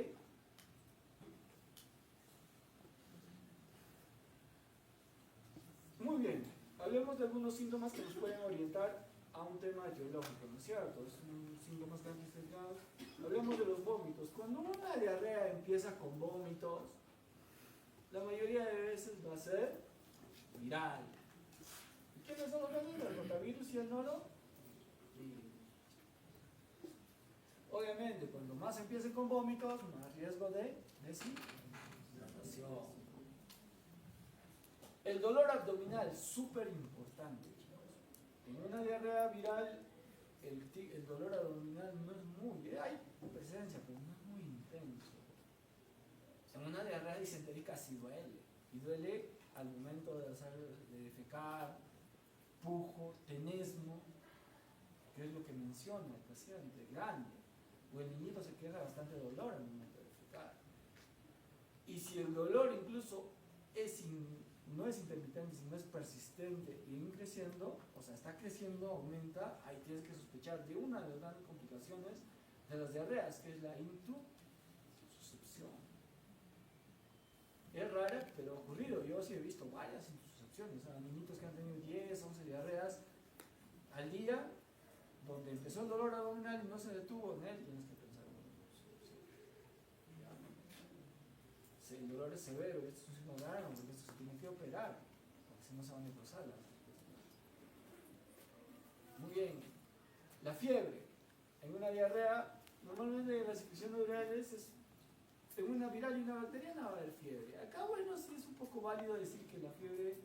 Muy bien, hablemos de algunos síntomas que nos pueden orientar a un tema etiológico, ¿no es cierto? Es un síntoma gastrointestinal. Hablemos de los vómitos. Cuando una diarrea empieza con vómitos, la mayoría de veces va a ser viral. ¿Y quiénes son los organismos? ¿El rotavirus y el noro? Sí. Obviamente, cuando más empiece con vómitos, más riesgo de deshidratación. El dolor abdominal, súper importante. En una diarrea viral, el dolor abdominal no es muy, hay presencia, pero no es muy intenso. En una diarrea disentérica sí duele, y duele al momento de defecar, pujo, tenesmo, que es lo que menciona el paciente grande, o el niñito se queja bastante de dolor al momento de defecar. Y si el dolor incluso no es intermitente, sino es persistente y ir creciendo, o sea, está creciendo, aumenta, ahí tienes que sospechar de una de las grandes complicaciones de las diarreas, que es la intususcepción. Es rara, pero ha ocurrido. Yo sí he visto varias intususcepciones, o sea, niñitos que han tenido 10, 11 diarreas al día, donde empezó el dolor abdominal y no se detuvo en él, tienes que pensar en una intususcepción. Si el dolor es severo, esto es un signo de alarma, porque esto se tiene que operar, porque si no se van a necrosar las intestinas. Muy bien. La fiebre. En una diarrea, normalmente la secreción de urales es en una viral y una bacteriana va a haber fiebre. Acá, bueno, sí es un poco válido decir que la fiebre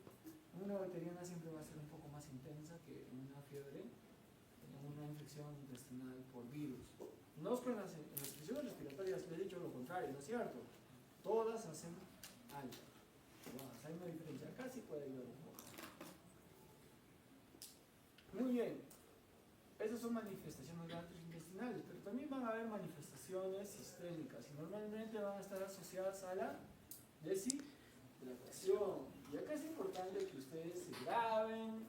en una bacteriana siempre va a ser un poco más intensa que en una fiebre, en una infección intestinal por virus. No es que en las infecciones respiratorias les he dicho lo contrario, ¿no es cierto? Todas hacen algo. Bueno, hay una diferencia. Acá sí puede ayudar un poco. Muy bien. Esas son manifestaciones gastrointestinales, pero también van a haber manifestaciones sistémicas y normalmente van a estar asociadas a la deshidratación. Y acá es importante que ustedes se graben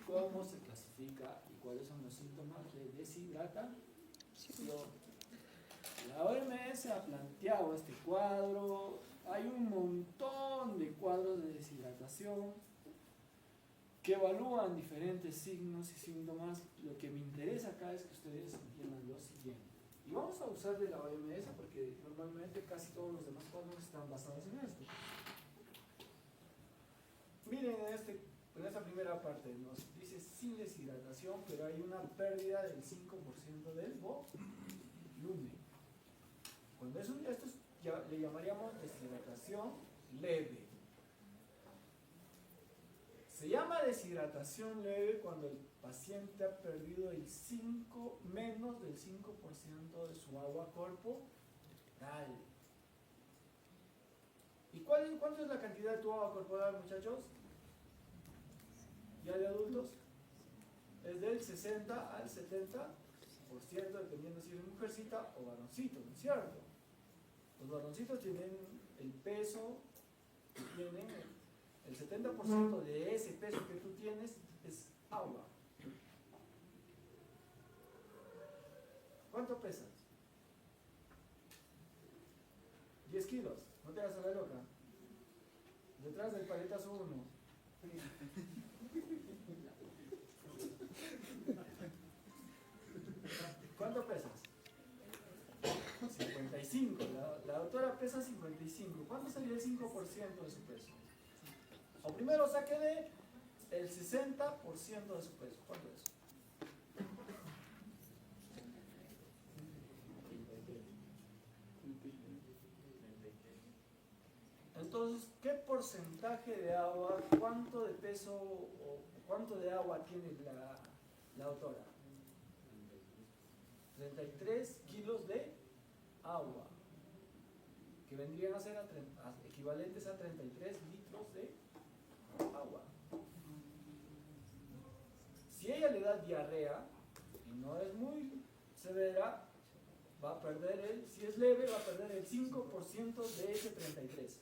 cómo se clasifica y cuáles son los síntomas de deshidratación. La OMS ha planteado este cuadro, hay un montón de cuadros de deshidratación que evalúan diferentes signos y síntomas. Lo que me interesa acá es que ustedes entiendan lo siguiente. Y vamos a usar de la OMS porque normalmente casi todos los demás cuadros están basados en esto. Miren en esta primera parte, nos dice sin deshidratación, pero hay una pérdida del 5% del volumen. Cuando esto le llamaríamos deshidratación leve. Se llama deshidratación leve cuando el paciente ha perdido menos del 5% de su agua corporal. ¿Y cuánto es la cantidad de tu agua corporal, muchachos? ¿Ya de adultos? Es del 60 al 70%, dependiendo si eres mujercita o varoncito, ¿no es cierto? Los varoncitos tienen el peso que tienen, el 70% de ese peso que tú tienes es agua. ¿Cuánto pesas? 10 kilos, no te hagas a la loca. Detrás del paletazo 1. ¿Cuánto pesas? 55. La doctora pesa 55. ¿Cuánto sería el 5% de su peso? O primero saque de el 60% de su peso. ¿Cuánto es? Entonces, ¿qué porcentaje de agua, cuánto de peso o cuánto de agua tiene la doctora? 33 kilos de agua, que vendrían a ser equivalentes a 33 litros de agua. Si ella le da diarrea y no es muy severa, va a perder si es leve, va a perder el 5% de ese 33.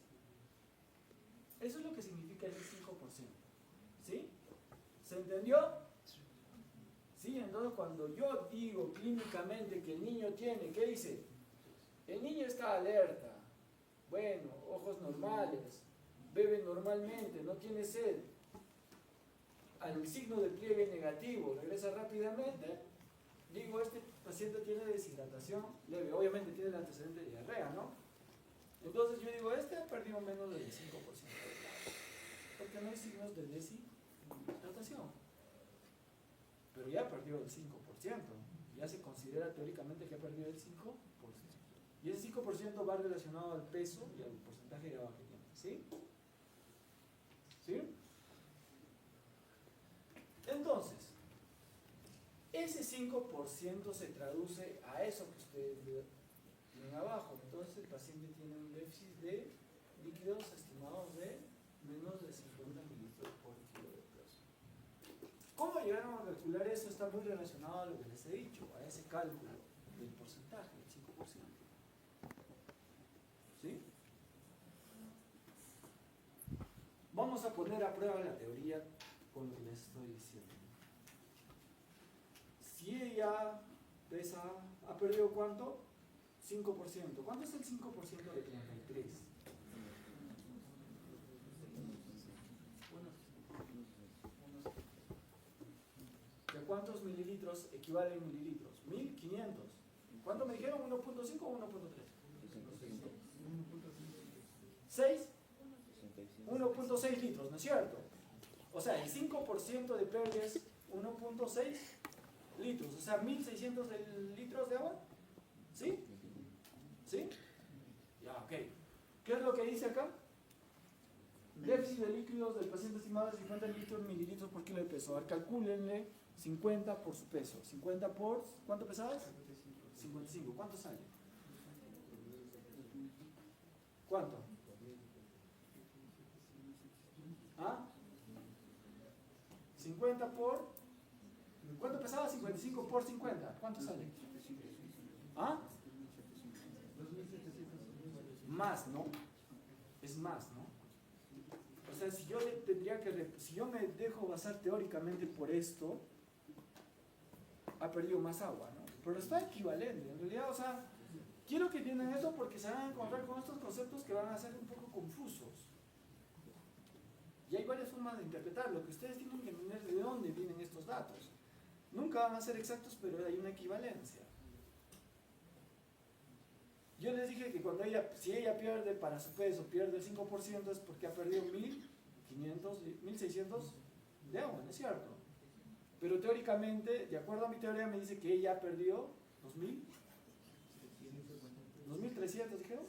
Eso es lo que significa ese 5%. ¿Sí? ¿Se entendió? Sí. ¿sí? Entonces cuando yo digo clínicamente que el niño tiene, ¿qué dice? El niño está alerta, bueno, ojos normales, bebe normalmente, no tiene sed, al signo de pliegue negativo, regresa rápidamente, digo, este paciente tiene deshidratación leve, obviamente tiene el antecedente de diarrea, ¿no? Entonces yo digo, este ha perdido menos del 5%, porque no hay signos de deshidratación, pero ya perdió el 5%, ya se considera teóricamente que ha perdido el 5%, y ese 5% va relacionado al peso y al porcentaje de agua que tiene, ¿sí? ¿Sí? Entonces, ese 5% se traduce a eso que ustedes tienen abajo. Entonces el paciente tiene un déficit de líquidos estimados de menos de 50 mililitros por kilo de peso. ¿Cómo llegaron a calcular eso? Está muy relacionado a lo que les he dicho, a ese cálculo del porcentaje, del 5%. ¿Sí? Vamos a poner a prueba la teoría con lo que les estoy diciendo. Si ella pesa, ¿ha perdido cuánto? 5%. ¿Cuánto es el 5% de 33? ¿De cuántos mililitros equivalen mililitros? 1500. ¿Cuánto me dijeron? ¿1.5 o 1.3? 6. 1.6 litros, ¿no es cierto? O sea, el 5% de pérdida es 1.6 litros, o sea, 1600 litros de agua. ¿Sí? ¿Sí? Ya, ok. ¿Qué es lo que dice acá? Déficit de líquidos del paciente estimado de 50 mililitros por kilo de peso. A ver, calcúlenle 50 por su peso. 50 por... ¿Cuánto pesabas? 55. ¿Cuánto sale? ¿Cuánto? ¿Ah? 50 por... ¿Cuánto pesaba? 55 por 50. ¿Cuánto sale? ¿Ah? Más, ¿no? Es más, ¿no? O sea, si yo si yo me dejo basar teóricamente por esto, ha perdido más agua, ¿no? Pero está equivalente. En realidad, o sea, quiero que entiendan esto porque se van a encontrar con estos conceptos que van a ser un poco confusos. Y hay varias formas de interpretar. Lo que ustedes tienen que entender de dónde vienen estos datos. Nunca van a ser exactos, pero hay una equivalencia. Yo les dije que cuando si ella pierde para su peso, pierde el 5%, es porque ha perdido 1500, 1600 de agua, ¿no es cierto? Pero teóricamente, de acuerdo a mi teoría, me dice que ella ha perdido 2300, ¿dijeron?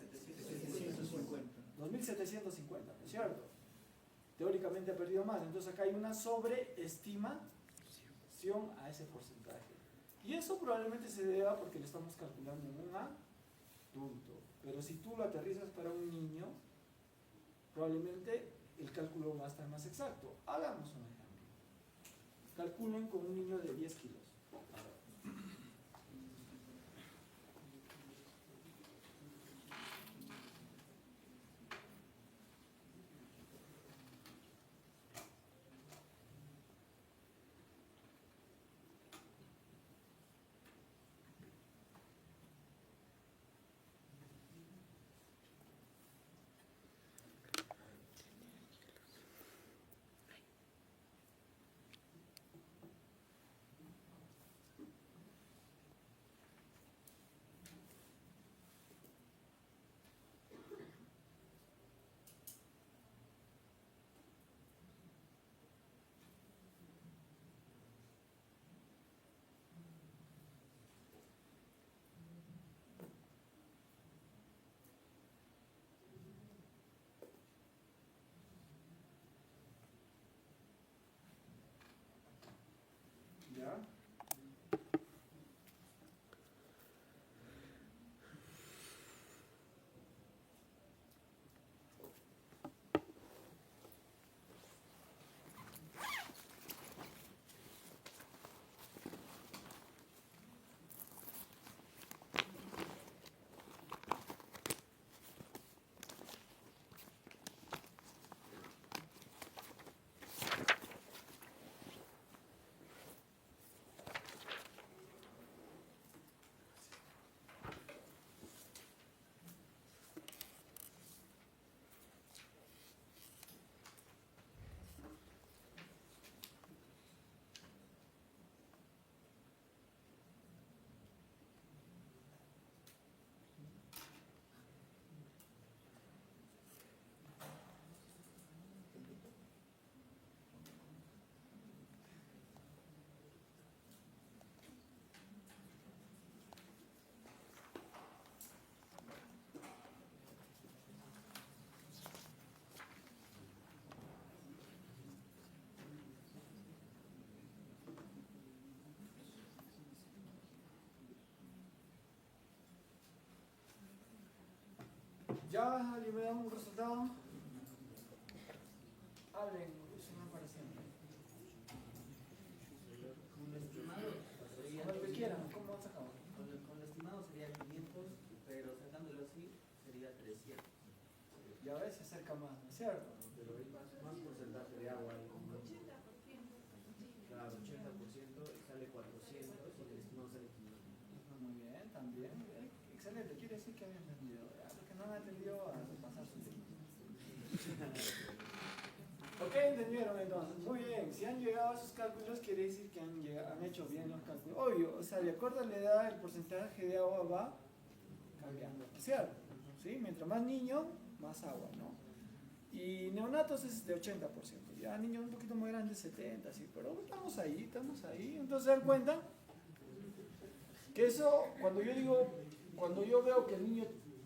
2750, ¿no es cierto? Teóricamente ha perdido más, entonces acá hay una sobreestimación a ese porcentaje. Y eso probablemente se deba porque lo estamos calculando en un adulto. Pero si tú lo aterrizas para un niño, probablemente el cálculo va a estar más exacto. Hagamos un ejemplo. Calculen con un niño de 10 kilos. ¿Ya alguien me da un resultado? Hablen, usen para siempre. Con el estimado sería, Lo que quieran, ¿cómo han sacado? con el estimado sería 500, pero sacándolo así sería 300. Ya ves, se acerca más, ¿no es cierto? Pero hay más porcentaje de agua ahí. 80%. Claro, 80% y sale 400 y el estimado sale 500. Muy bien, también. Excelente, quiere decir que habían entendido. Los que no han entendido, a repasar su tiempo. Ok, entendieron entonces. Muy bien, si han llegado a esos cálculos, quiere decir que han hecho bien los cálculos. Obvio, o sea, de acuerdo a la edad, el porcentaje de agua va cambiando, ¿no es cierto? ¿Sí? Mientras más niño, más agua, ¿no? Y neonatos es de 80%, ya niños un poquito más grandes, 70%, sí, pero estamos ahí. Entonces, ¿se dan cuenta? Que eso, cuando yo veo que el niño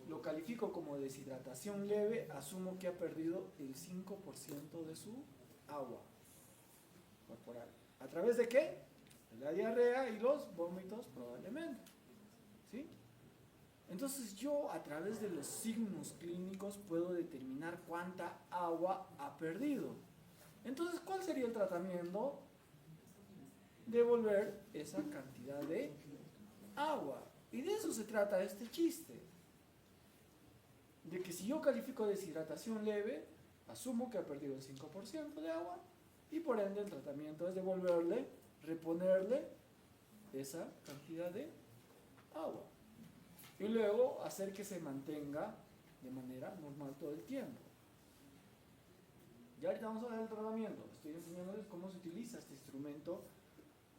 lo califico como deshidratación leve, asumo que ha perdido el 5% de su agua corporal. ¿A través de qué? De la diarrea y los vómitos probablemente. ¿Sí? Entonces yo a través de los signos clínicos puedo determinar cuánta agua ha perdido. Entonces, ¿cuál sería el tratamiento? Devolver esa cantidad de agua. Y de eso se trata este chiste. De que si yo califico deshidratación leve, asumo que ha perdido el 5% de agua y por ende el tratamiento es devolverle, reponerle esa cantidad de agua. Y luego hacer que se mantenga de manera normal todo el tiempo. Ya ahorita vamos a ver el tratamiento. Estoy enseñándoles cómo se utiliza este instrumento,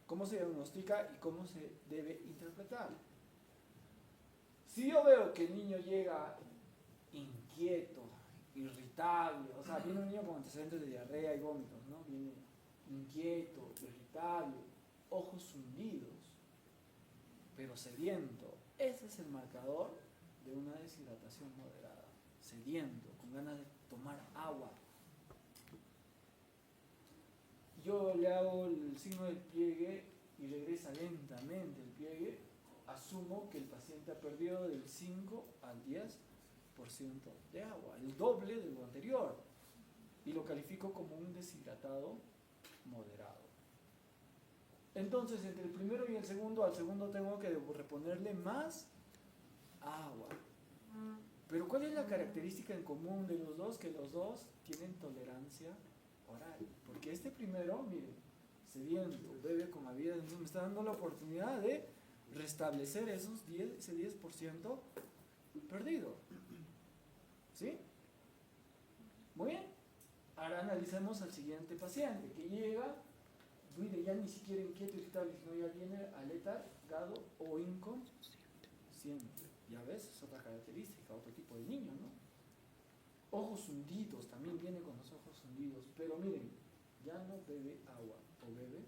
cómo se diagnostica y cómo se debe interpretar. Si yo veo que el niño llega inquieto, irritable, o sea, viene un niño con antecedentes de diarrea y vómitos, ¿no? Viene inquieto, irritable, ojos hundidos, pero sediento. Ese es el marcador de una deshidratación moderada. Sediento, con ganas de tomar agua. Yo le hago el signo del pliegue y regresa lentamente el pliegue. Asumo que el paciente ha perdido del 5 al 10% de agua, el doble de lo anterior, y lo califico como un deshidratado moderado. Entonces, entre el primero y el segundo, al segundo tengo que reponerle más agua. Pero ¿cuál es la característica en común de los dos? Que los dos tienen tolerancia oral. Porque este primero, miren, sediento, bebe con avidez, entonces me está dando la oportunidad de restablecer ese 10% perdido. ¿Sí? Muy bien. Ahora analicemos al siguiente paciente que llega, mire, ya ni siquiera inquieto, irritable, sino ya viene aletargado o inconsciente. Ya ves, es otra característica, otro tipo de niño, ¿no? Ojos hundidos, también viene con los ojos hundidos, pero miren, ya no bebe agua, o bebe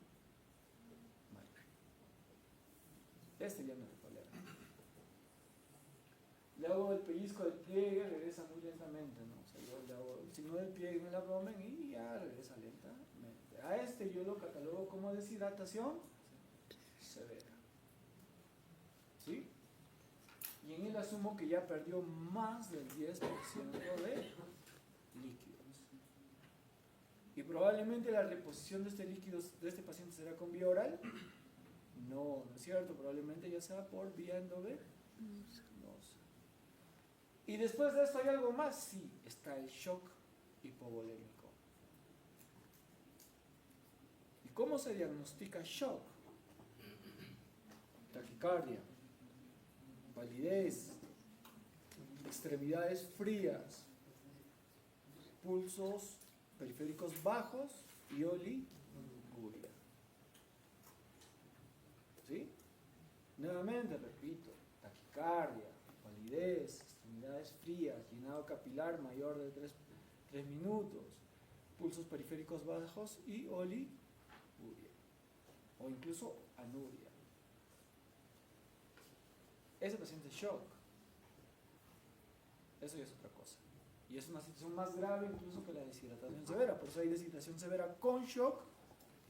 mal. Este ya no le tolera. Le hago el pellizco del pliegue, regresa muy lentamente, ¿no? O sea, yo le hago el signo del pliegue en el abdomen y ya regresa lentamente. A este yo lo catalogo como deshidratación severa. ¿Sí? Y en él asumo que ya perdió más del 10% de líquidos. Y probablemente la reposición de este líquido de este paciente será con vía oral. No, no es cierto, probablemente ya sea por vía endovenosa. Y después de esto hay algo más, sí, está el shock hipovolémico. ¿Y cómo se diagnostica shock? Taquicardia, palidez, extremidades frías, pulsos periféricos bajos y oliguria. ¿Sí? Nuevamente repito, taquicardia, palidez, extremidades frías, llenado capilar mayor de 3 minutos, pulsos periféricos bajos y oliguria, o incluso anuria. Ese paciente es shock. Eso ya es otra cosa. Y es una situación más grave incluso que la deshidratación severa. Por eso hay deshidratación severa con shock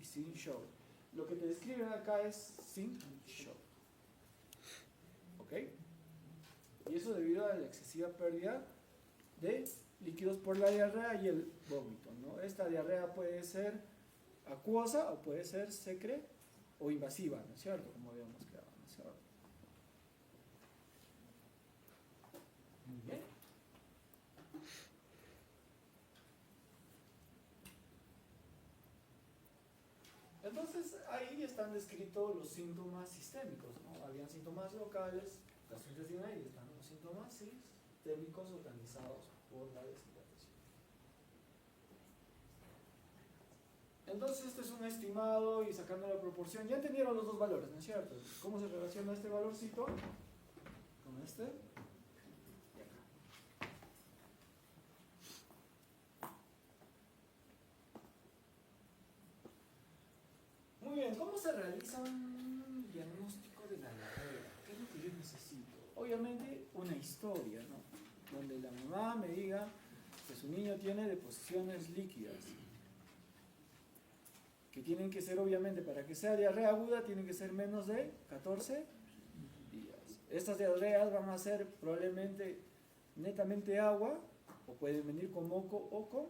y sin shock. Lo que te describen acá es sin shock. ¿Ok? Y eso debido a la excesiva pérdida de líquidos por la diarrea y el vómito, ¿no? Esta diarrea puede ser acuosa o puede ser secre o invasiva, ¿no es cierto? Como habíamos quedado, ¿no es cierto? Muy bien. Entonces ahí están descritos los síntomas sistémicos, ¿no? Habían síntomas locales, gastrointestinales, y están los síntomas sistémicos organizados por la deshidratación. Entonces este es un estimado y sacando la proporción, ya entendieron los dos valores, ¿no es cierto? ¿Cómo se relaciona este valorcito con este? Y acá. Muy bien, ¿cómo se realiza un diagnóstico de la diarrea? ¿Qué es lo que yo necesito? Obviamente una historia, ¿no? Donde la mamá me diga que su niño tiene deposiciones líquidas, que tienen que ser, obviamente, para que sea diarrea aguda, tienen que ser menos de 14 días. Estas diarreas van a ser probablemente netamente agua, o pueden venir con moco o con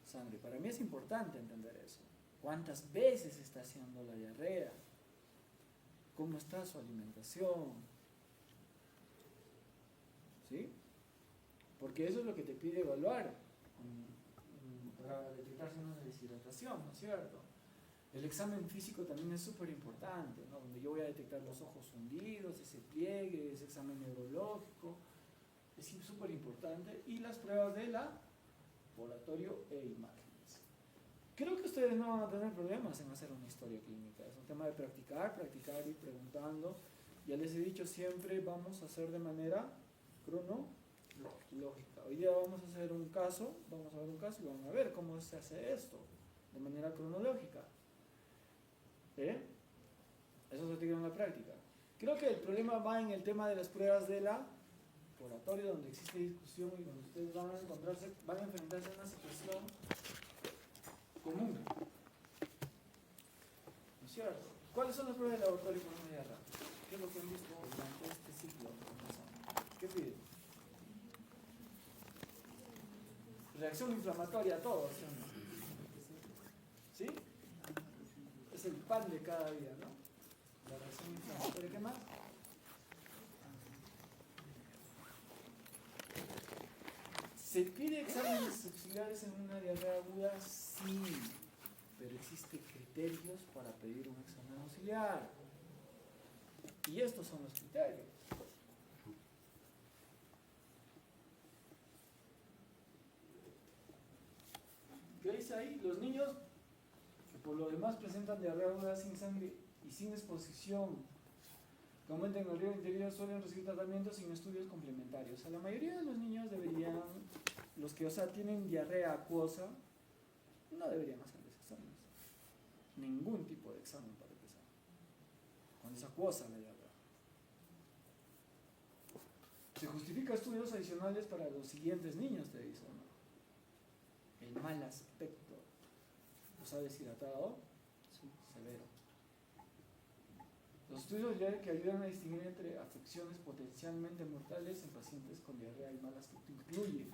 sangre. Para mí es importante entender eso. ¿Cuántas veces está haciendo la diarrea? ¿Cómo está su alimentación? ¿Sí? Porque eso es lo que te pide evaluar para detectar signos de deshidratación, ¿no es cierto? El examen físico también es súper importante, ¿no? Donde yo voy a detectar los ojos hundidos, ese pliegue, ese examen neurológico, es súper importante. Y las pruebas de laboratorio e imágenes. Creo que ustedes no van a tener problemas en hacer una historia clínica. Es un tema de practicar y preguntando. Ya les he dicho, siempre vamos a hacer de manera cronológica. Hoy día vamos a hacer un caso, y vamos a ver cómo se hace esto de manera cronológica. Eso se tiene en la práctica. Creo que el problema va en el tema de las pruebas de laboratorio, donde existe discusión y donde ustedes van a enfrentarse a una situación común. ¿No es cierto? ¿Cuáles son las pruebas de laboratorio con una diarrea? ¿Qué es lo que han visto durante este ciclo? ¿Qué piden? Reacción inflamatoria a todo, ¿sí? Es el pan de cada día, ¿no? La reacción inflamatoria, ¿qué más? ¿Se pide exámenes auxiliares en una diarrea aguda? Sí, pero existen criterios para pedir un examen auxiliar. Y estos son los criterios. ¿Qué dice ahí? Los niños que por lo demás presentan diarrea aguda sin sangre y sin exposición, que aumenten el riesgo interior, suelen recibir tratamiento sin estudios complementarios. O sea, la mayoría de los niños deberían, los que tienen diarrea acuosa, no deberían hacerles exámenes. Ningún tipo de examen para empezar. Cuando es acuosa la diarrea. Se justifica estudios adicionales para los siguientes niños, te dicen, ¿no? El mal aspecto. ¿Los ha deshidratado? Sí, severo. Los estudios que ayudan a distinguir entre afecciones potencialmente mortales en pacientes con diarrea y mal aspecto incluyen: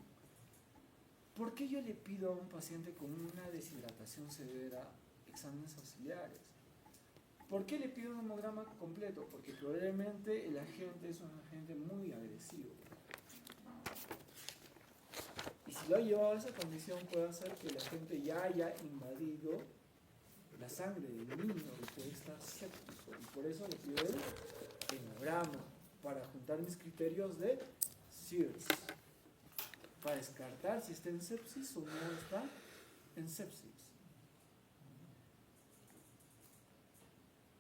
¿por qué yo le pido a un paciente con una deshidratación severa exámenes auxiliares? ¿Por qué le pido un hemograma completo? Porque probablemente el agente es un agente muy agresivo. Y si lo ha llevado a esa condición, puede hacer que el agente ya haya invadido la sangre del niño y puede estar séptico. Y por eso le pido el hemograma, para juntar mis criterios de SIRS, para descartar si está en sepsis o no está en sepsis.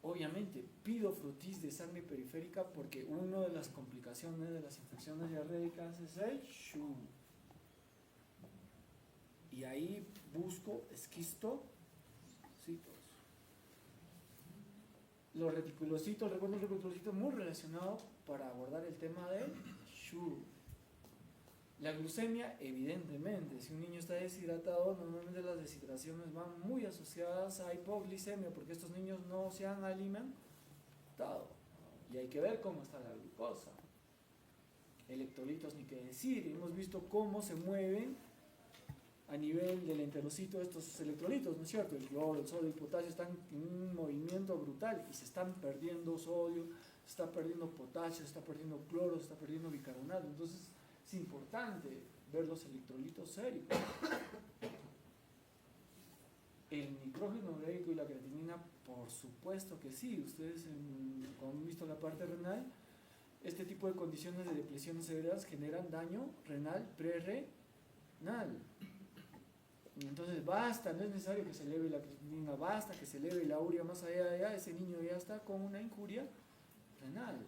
Obviamente pido frutis de sangre periférica porque una de las complicaciones de las infecciones diarreicas es el SHU. Y ahí busco esquistocitos. Los reticulocitos, recuerdo el reticulocito muy relacionado para abordar el tema del SHU. La glucemia, evidentemente, si un niño está deshidratado, normalmente las deshidrataciones van muy asociadas a hipoglicemia, porque estos niños no se han alimentado. Y hay que ver cómo está la glucosa. electrolitos ni qué decir. Hemos visto cómo se mueven a nivel del enterocito estos electrolitos, ¿no es cierto? El cloro, el sodio, el potasio están en un movimiento brutal y se están perdiendo sodio, se está perdiendo potasio, se está perdiendo cloro, se está perdiendo bicarbonato. Entonces es importante ver los electrolitos séricos. El nitrógeno ureico y la creatinina, por supuesto que sí. Ustedes, como han visto en la parte renal, este tipo de condiciones de depresiones severas generan daño renal prerrenal. Entonces basta, no es necesario que se eleve la creatinina, basta que se eleve la urea más allá de allá, ese niño ya está con una injuria renal.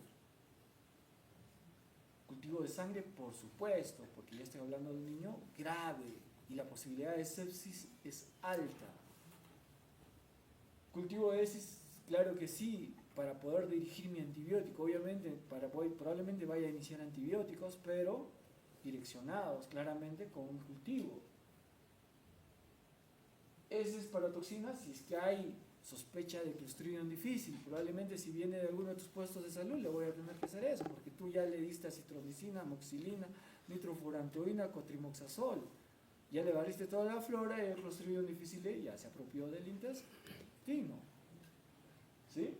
Cultivo de sangre, por supuesto, porque ya estoy hablando de un niño grave y la posibilidad de sepsis es alta. Cultivo de heces, claro que sí, para poder dirigir mi antibiótico, obviamente, probablemente vaya a iniciar antibióticos, pero direccionados claramente con un cultivo. Heces para toxinas, si es que hay sospecha de Clostridium difficile, probablemente si viene de alguno de tus puestos de salud le voy a tener que hacer eso, porque tú ya le diste acitromicina, amoxicilina, nitrofurantoína, cotrimoxazol, ya le valiste toda la flora y el Clostridium difficile ya se apropió del intestino. ¿Sí?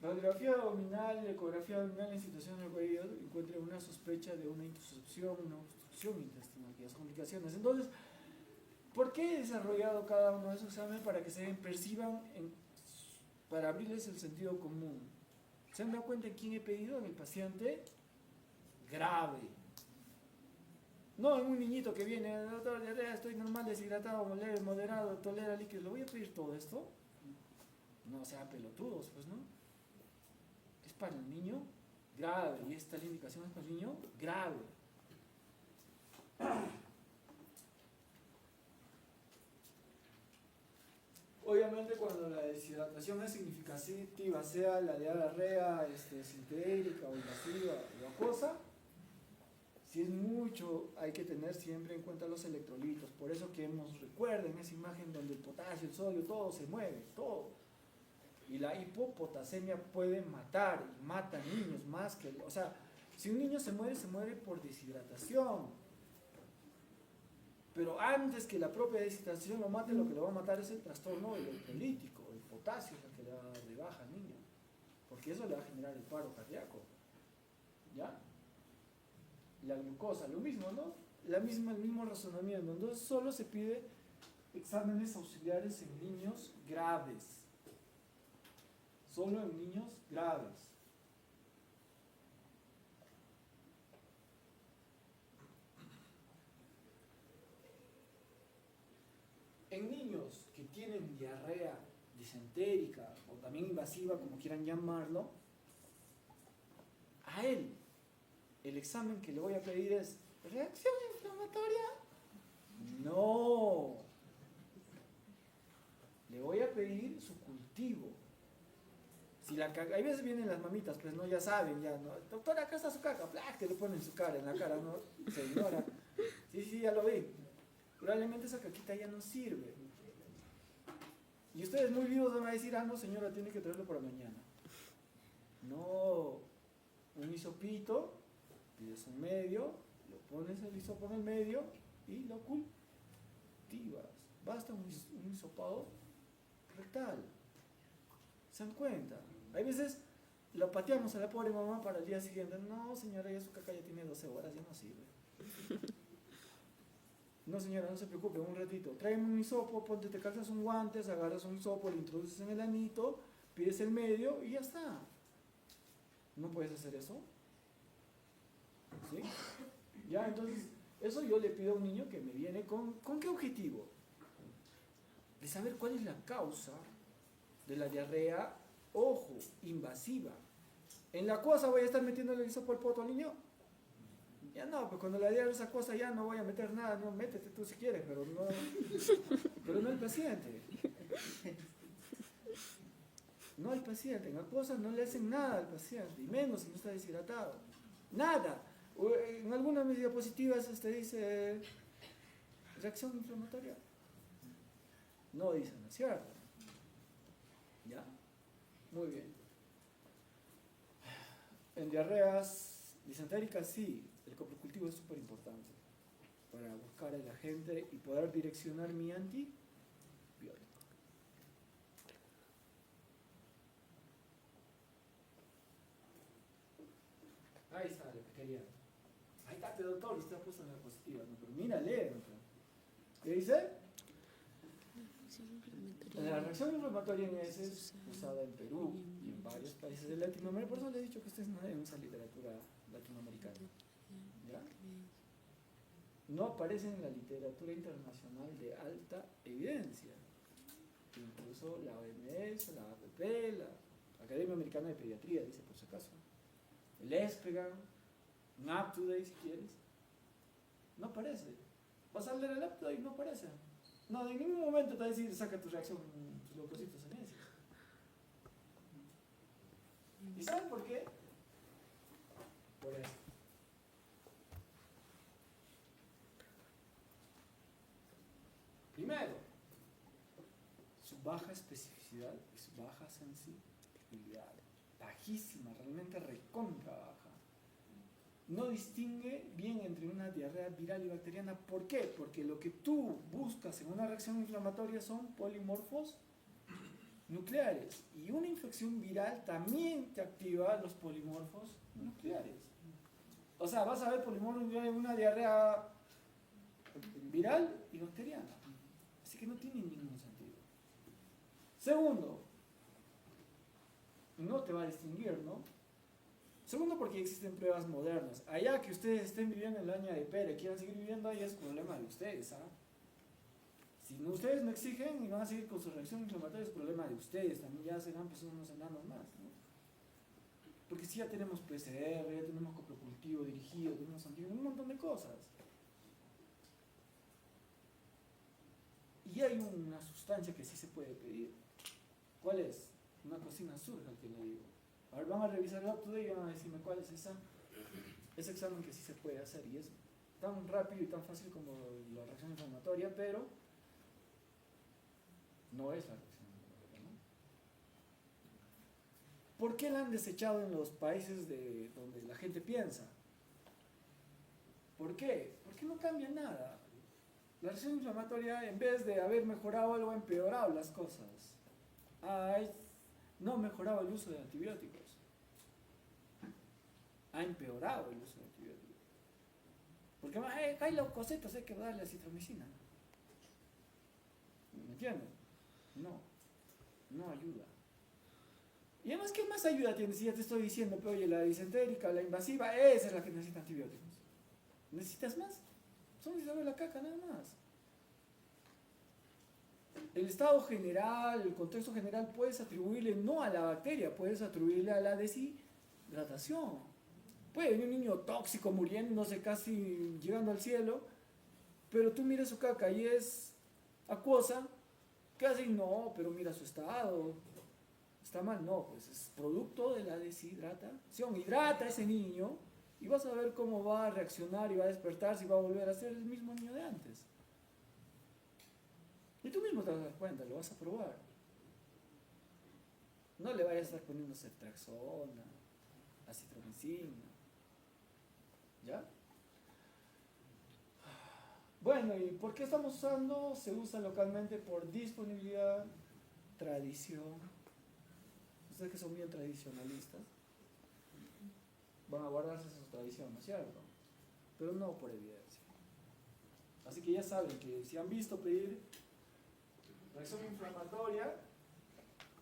Radiografía abdominal, ecografía abdominal en situación de cuello encuentra una sospecha de una intussuscepción, una obstrucción intestinal, que es complicaciones. Entonces, ¿por qué he desarrollado cada uno de esos exámenes? Para que se perciban, para abrirles el sentido común. ¿Se han dado cuenta en quién he pedido? En el paciente grave. No en un niñito que viene, doctor, diarrea, estoy normal, deshidratado, leve, moderado, tolera líquidos. ¿Le voy a pedir todo esto? No sean pelotudos, pues, ¿no? Es para el niño grave, y esta es la indicación, es para el niño grave. Obviamente cuando la deshidratación es significativa, sea la diarrea sintérica o invasiva o acuosa, si es mucho, hay que tener siempre en cuenta los electrolitos. Por eso que recuerden esa imagen donde el potasio, el sodio, todo se mueve, todo. Y la hipopotasemia puede matar, y mata niños más que... O sea, si un niño se muere por deshidratación. Pero antes que la propia deshidratación lo mate, lo que lo va a matar es el trastorno electrolítico, el potasio es el que le va a dar de baja al niño, porque eso le va a generar el paro cardíaco. ¿Ya? La glucosa, lo mismo, ¿no? El mismo razonamiento. Entonces solo se pide exámenes auxiliares en niños graves. Solo en niños graves. En niños que tienen diarrea disentérica o también invasiva, como quieran llamarlo, a él el examen que le voy a pedir es ¿reacción inflamatoria? No. Le voy a pedir su cultivo. Si hay veces vienen las mamitas, pues no, ya saben, ya no. Doctora, acá está su caca, ¡plac! Que le ponen su cara en la cara, ¿no? Señora. Sí, ya lo vi. Probablemente esa caquita ya no sirve. Y ustedes muy vivos van a decir, no señora, tiene que traerlo para mañana. No, un hisopito, pides un medio, lo pones el hisopo en el medio y lo cultivas. Basta un hisopado rectal. ¿Se dan cuenta? Hay veces lo pateamos a la pobre mamá para el día siguiente. No señora, ya su caca ya tiene 12 horas, ya no sirve. No señora, no se preocupe, un ratito. Tráeme un hisopo, te calzas un guantes, agarras un hisopo, lo introduces en el anito, pides el medio y ya está. ¿No puedes hacer eso? ¿Sí? Ya, entonces, eso yo le pido a un niño que me viene ¿con qué objetivo? De saber cuál es la causa de la diarrea, ojo, invasiva. ¿En la cosa voy a estar metiéndole el hisopo al poto al niño? Ya no, pues cuando la diarrea esa cosa ya no voy a meter nada, no, métete tú si quieres, pero no el paciente. No al paciente, en acuosa no le hacen nada al paciente, y menos si no está deshidratado. Nada. En algunas de mis diapositivas dice reacción inflamatoria. No dice, ¿no es cierto? ¿Ya? Muy bien. En diarreas Disentérica sí, el coprocultivo es súper importante para buscar al agente y poder direccionar mi antibiótico. Ahí está lo que quería. Ahí está, doctor, usted ha puesto en la diapositiva, ¿no? Pero mírale, ¿no? ¿Qué dice? La reacción inflamatoria en heces es usada en Perú y en varios países de Latinoamérica, por eso le he dicho que ustedes no deben usar literatura latinoamericana. ¿Ya? No aparece en la literatura internacional de alta evidencia. Incluso la OMS, la APP, la Academia Americana de Pediatría, dice por si acaso. El ESPEGAN, un UpToDate si quieres. No aparece. Vas a leer el UpToDate y no aparece. No, en ningún momento te va a decir, saca tu reacción, tus leucocitos en heces. ¿Y saben por qué? Por esto. Primero, su baja especificidad y su baja sensibilidad. Bajísima, realmente recontra baja. No distingue bien entre una diarrea viral y bacteriana. ¿Por qué? Porque lo que tú buscas en una reacción inflamatoria son polimorfos nucleares. Y una infección viral también te activa los polimorfos nucleares. O sea, vas a ver polimorfos nucleares en una diarrea viral y bacteriana. Así que no tiene ningún sentido. Segundo, no te va a distinguir, ¿no? Segundo, porque existen pruebas modernas. Allá que ustedes estén viviendo en la Aña de Pere, quieran seguir viviendo ahí, es problema de ustedes, ¿ah? Si no, ustedes no exigen y van a seguir con su reacción inflamatoria, es problema de ustedes. También ya serán pues unos enanos más, ¿no? Porque si ya tenemos PCR, ya tenemos coprocultivo dirigido, tenemos antibióticos, un montón de cosas. Y hay una sustancia que sí se puede pedir. ¿Cuál es? Una cocina surja, que le digo. A ver, van a revisar el UpToDate y van a decirme cuál es ese examen que sí se puede hacer. Y es tan rápido y tan fácil como la reacción inflamatoria, pero no es la reacción inflamatoria, ¿no? ¿Por qué la han desechado en los países donde la gente piensa? ¿Por qué? Porque no cambia nada. La reacción inflamatoria, en vez de haber mejorado algo, ha empeorado las cosas. No ha mejorado el uso de antibióticos. Ha empeorado el uso de antibióticos. Porque hay leucocitos, hay que darle acitromicina. ¿Me entienden? No ayuda. Y además, ¿qué más ayuda tiene? Si ya te estoy diciendo, pero oye, la disentérica, la invasiva, esa es la que necesita antibióticos. ¿Necesitas más? Solo necesitas la caca, nada más. El estado general, el contexto general, puedes atribuirle no a la bacteria, puedes atribuirle a la deshidratación. Puede venir un niño tóxico muriéndose casi llegando al cielo, pero tú miras su caca y es acuosa, ¿qué haces? No, pero mira su estado, está mal. No, pues es producto de la deshidratación. Hidrata a ese niño y vas a ver cómo va a reaccionar y va a despertarse y va a volver a ser el mismo niño de antes. Y tú mismo te vas a dar cuenta, lo vas a probar. No le vayas a estar poniendo ceftriaxona, acitromicina. ¿Ya? Bueno, ¿y por qué estamos usando? Se usa localmente por disponibilidad, tradición. Ustedes que son bien tradicionalistas van a guardarse su tradición, ¿no es cierto? Pero no por evidencia. Así que ya saben que si han visto pedir reacción inflamatoria,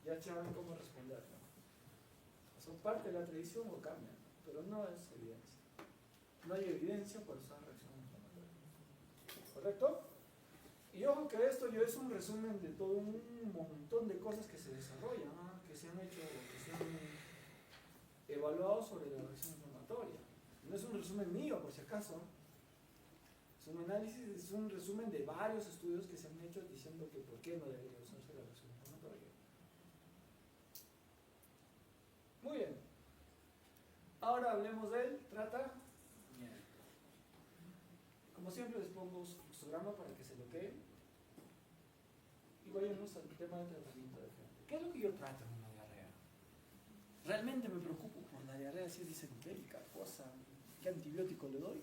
ya saben cómo responder, ¿no? Son parte de la tradición o cambian, pero no es evidencia. No hay evidencia por usar reacción inflamatoria. ¿Correcto? Y ojo que esto es un resumen de todo un montón de cosas que se desarrollan, ¿no? Que se han hecho, que se han evaluado sobre la reacción inflamatoria. No es un resumen mío, por si acaso. Es un análisis, es un resumen de varios estudios que se han hecho diciendo que por qué no debería usarse la reacción inflamatoria. Muy bien. Ahora hablemos del tratamiento. Como siempre les pongo su fluxograma para que se bloqueen. Y vayamos al tema del tratamiento de frente. ¿Qué es lo que yo trato en una diarrea? Realmente me preocupo por la diarrea si es disentérica, cosa ¿qué antibiótico le doy?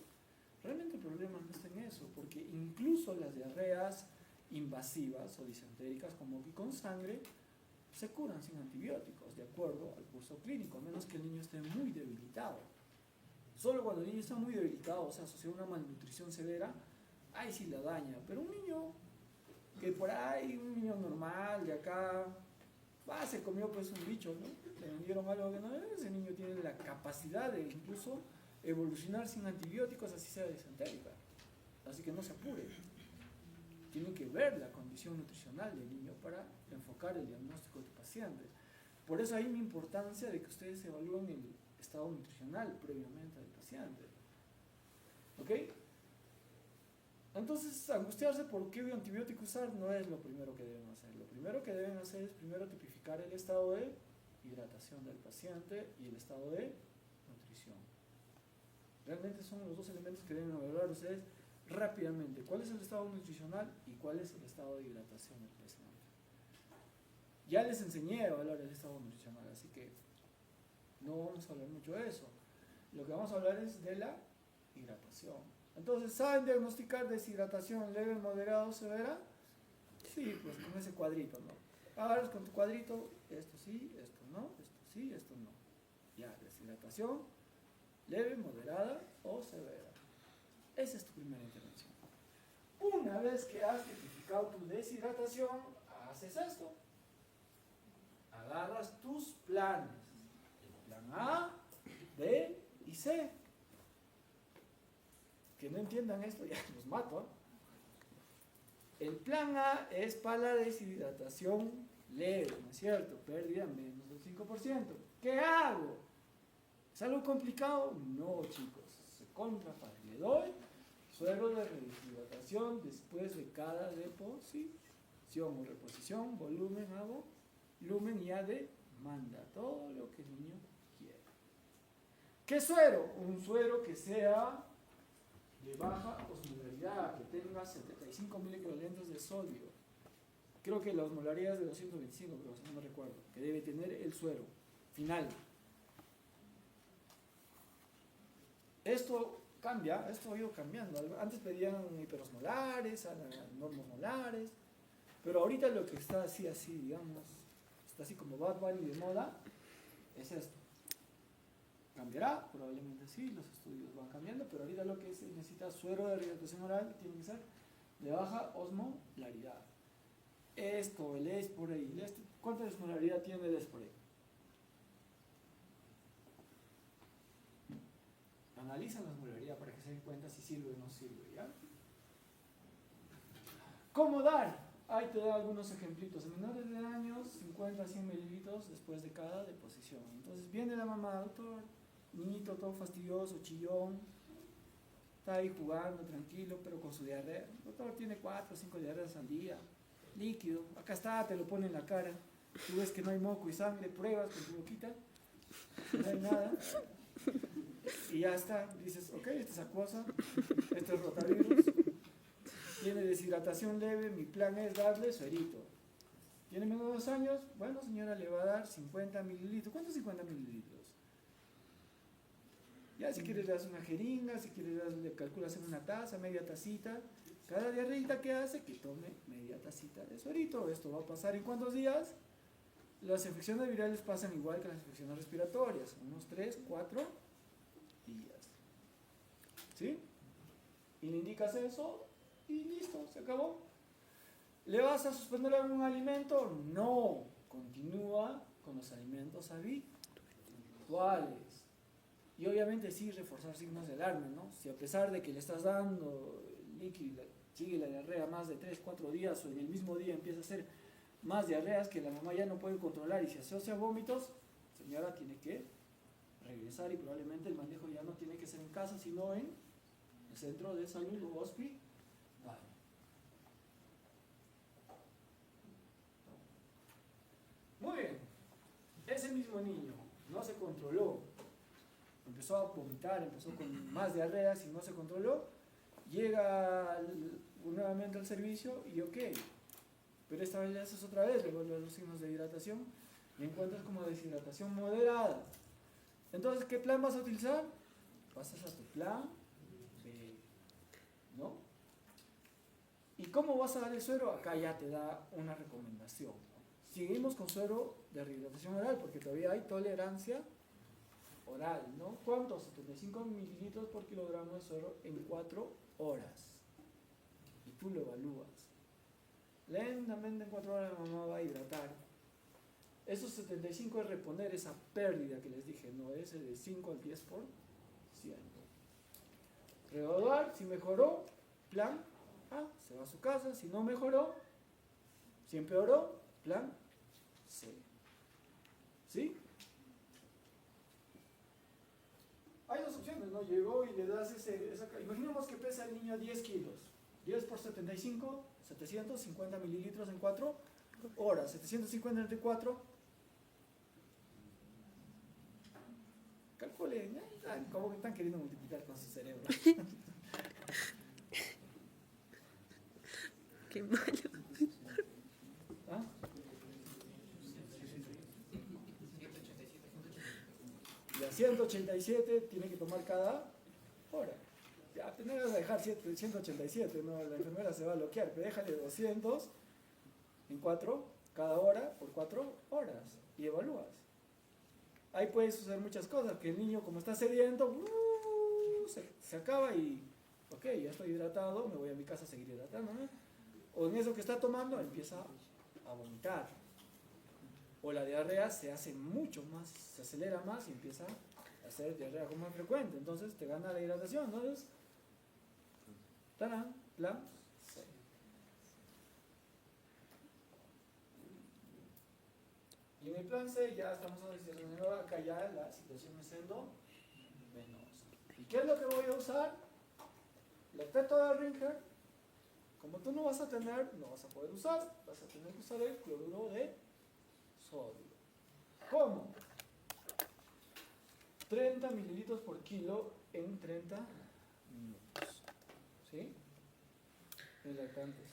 Realmente el problema no está en eso, porque incluso las diarreas invasivas o disentéricas, como que con sangre, se curan sin antibióticos, de acuerdo al curso clínico, a menos que el niño esté muy debilitado. Solo cuando el niño está muy debilitado, o sea, asociado a una malnutrición severa, ahí sí la daña. Pero un niño que por ahí, un niño normal, de acá, se comió pues un bicho, ¿no? Le vendieron algo que no, ese niño tiene la capacidad de incluso evolucionar sin antibióticos, así sea disentérica. Así que no se apure. Tienen que ver la condición nutricional del niño para enfocar el diagnóstico del paciente. Por eso hay una importancia de que ustedes evalúen el estado nutricional previamente del paciente. ¿Ok? Entonces, angustiarse por qué antibiótico usar no es lo primero que deben hacer. Lo primero que deben hacer es primero tipificar el estado de hidratación del paciente y el estado de nutrición. Realmente son los dos elementos que deben evaluar ustedes rápidamente. ¿Cuál es el estado nutricional y cuál es el estado de hidratación del paciente? Ya les enseñé a evaluar el estado nutricional, así que no vamos a hablar mucho de eso. Lo que vamos a hablar es de la hidratación. Entonces, ¿saben diagnosticar deshidratación leve, moderado, severa? Sí, pues con ese cuadrito, ¿no? Agarras con tu cuadrito, esto sí, esto no, esto sí, esto no. Ya, deshidratación leve, moderada o severa. Esa es tu primera intervención. Una vez que has identificado tu deshidratación, haces esto. Agarras tus planes. El plan A, B y C. Que no entiendan esto, ya los mato, ¿eh? El plan A es para la deshidratación leve, ¿no es cierto? Pérdida menos del 5%. ¿Qué hago? ¿Es algo complicado? No, chicos. Se contrafácil. Le doy suero de deshidratación después de cada deposición o reposición, volumen, hago lumen y a demanda, todo lo que el niño quiera. ¿Qué suero? Un suero que sea de baja osmolaridad, que tenga 75 mil equivalentes de sodio. Creo que la osmolaridad es de 225, pero no me recuerdo, que debe tener el suero final. Esto cambia, esto ha ido cambiando. Antes pedían hiperosmolares, normosmolares, pero ahorita lo que está así, digamos, está así como Bad Bunny de moda, es esto. ¿Cambiará? Probablemente sí, los estudios van cambiando, pero ahorita lo que se necesita suero de rehidratación oral tiene que ser de baja osmolaridad. Esto, el Esporay, ¿cuánta osmolaridad tiene el Esporay? Analizan la osmolaridad para que se den cuenta si sirve o no sirve, ¿ya? ¿Cómo dar? Ahí te da algunos ejemplitos. En menores de años, 50 a 100 mililitros después de cada deposición. Entonces viene la mamá, doctor, niñito todo fastidioso, chillón, está ahí jugando tranquilo, pero con su diarrea. El doctor tiene 4 o 5 diarreas al día, líquido, acá está, te lo pone en la cara. Tú ves que no hay moco y sangre, pruebas con tu boquita, no hay nada. Y ya está, dices, ok, esta es acuosa, esto es rotavirus, tiene deshidratación leve, mi plan es darle suerito. ¿Tiene menos de 2 años? Bueno, señora, le va a dar 50 mililitros. ¿Cuántos 50 mililitros? Ya, si quieres le das una jeringa, si quieres le calculas en una taza, media tacita. Cada diarreita que hace, que tome media tacita de suerito. Esto va a pasar en ¿cuántos días? Las infecciones virales pasan igual que las infecciones respiratorias, unos 3, 4 días. ¿Sí? Y le indicas eso y listo, se acabó. ¿Le vas a suspender algún alimento? No, continúa con los alimentos habituales. Y obviamente sí reforzar signos de alarma, ¿no? Si a pesar de que le estás dando líquido, sigue la diarrea más de 3, 4 días o en el mismo día empieza a hacer más diarreas que la mamá ya no puede controlar y se asocia a vómitos, señora tiene que regresar y probablemente el manejo ya no tiene que ser en casa, sino en el centro de salud o hospital. Muy bien, ese mismo niño no se controló, empezó a vomitar, empezó con más diarreas y no se controló, llega nuevamente al servicio y ok, pero esta vez le haces otra vez, le vuelves los signos de hidratación y encuentras como deshidratación moderada. Entonces, ¿qué plan vas a utilizar? pasas a tu plan B, ¿no? ¿Y cómo vas a dar el suero? Acá ya te da una recomendación, ¿no? Seguimos con suero de rehidratación oral porque todavía hay tolerancia oral, ¿no? ¿Cuánto? 75 mililitros por kilogramo de suero en 4 horas. Y tú lo evalúas. Lentamente en 4 horas la mamá va a hidratar. Esos 75 es reponer esa pérdida que les dije, no es de 5 al 10%. Reevaluar, si mejoró, plan A, se va a su casa. Si no mejoró, si empeoró, plan C. ¿Sí? Hay dos opciones, ¿no? Llegó y le das imaginemos que pesa el niño 10 kilos. 10 por 75, 750 mililitros en 4 horas. 750 entre 4. Calculen, ¿cómo que están queriendo multiplicar con su cerebro? Qué malo. ¿Ah? Y a 187 tiene que tomar cada hora. Ya, te no vas a dejar 187, no, la enfermera se va a bloquear, pero déjale 200 en 4 cada hora por 4 horas y evalúas. Ahí puedes usar muchas cosas, que el niño como está sediento, se acaba y, ok, ya estoy hidratado, me voy a mi casa a seguir hidratando, ¿no? O en eso que está tomando empieza a vomitar. O la diarrea se hace mucho más, se acelera más y empieza a hacer diarrea con más frecuente. Entonces te gana la hidratación. Entonces, tarán, plan C. Y en el plan C ya estamos haciendo acá ya la situación es endovenosa. ¿Y qué es lo que voy a usar? Lactato de Ringer. Como tú no vas a poder usar, vas a tener que usar el cloruro de sodio. ¿Cómo? 30 mililitros por kilo en 30 minutos. ¿Sí? En lactantes.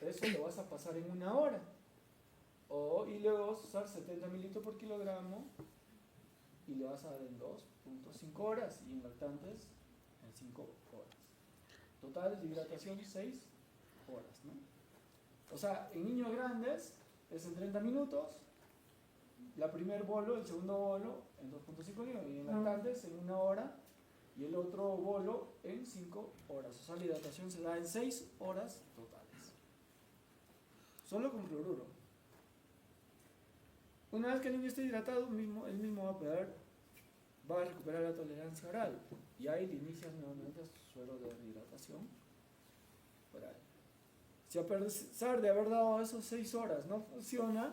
Eso lo vas a pasar en 1 hora. Y luego vas a usar 70 mililitros por kilogramo y le vas a dar en 2.5 horas y en lactantes en 5 horas. Total de hidratación 6 horas, ¿no? O sea, en niños grandes es en 30 minutos, la primer bolo, el segundo bolo en 2.5 horas y en lactantes en 1 hora y el otro bolo en 5 horas. O sea, la hidratación se da en 6 horas totales. Solo con cloruro. Una vez que el niño esté hidratado, él mismo va a recuperar la tolerancia oral y ahí le inicias nuevamente su suero de rehidratación oral. Si a pesar de haber dado esos 6 horas no funciona,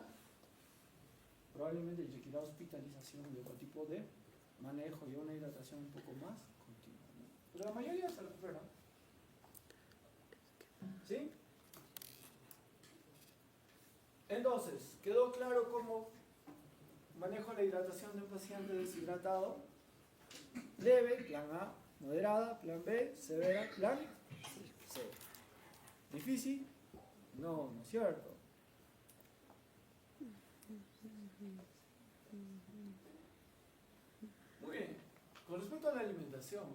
probablemente requerirá hospitalización de otro tipo de manejo y una hidratación un poco más continua, ¿no? Pero la mayoría se recupera. ¿Sí? Entonces, ¿quedó claro cómo manejo la hidratación de un paciente deshidratado? Leve, plan A. Moderada, plan B. Severa, plan C. ¿Difícil? No, no es cierto. Muy bien. Con respecto a la alimentación,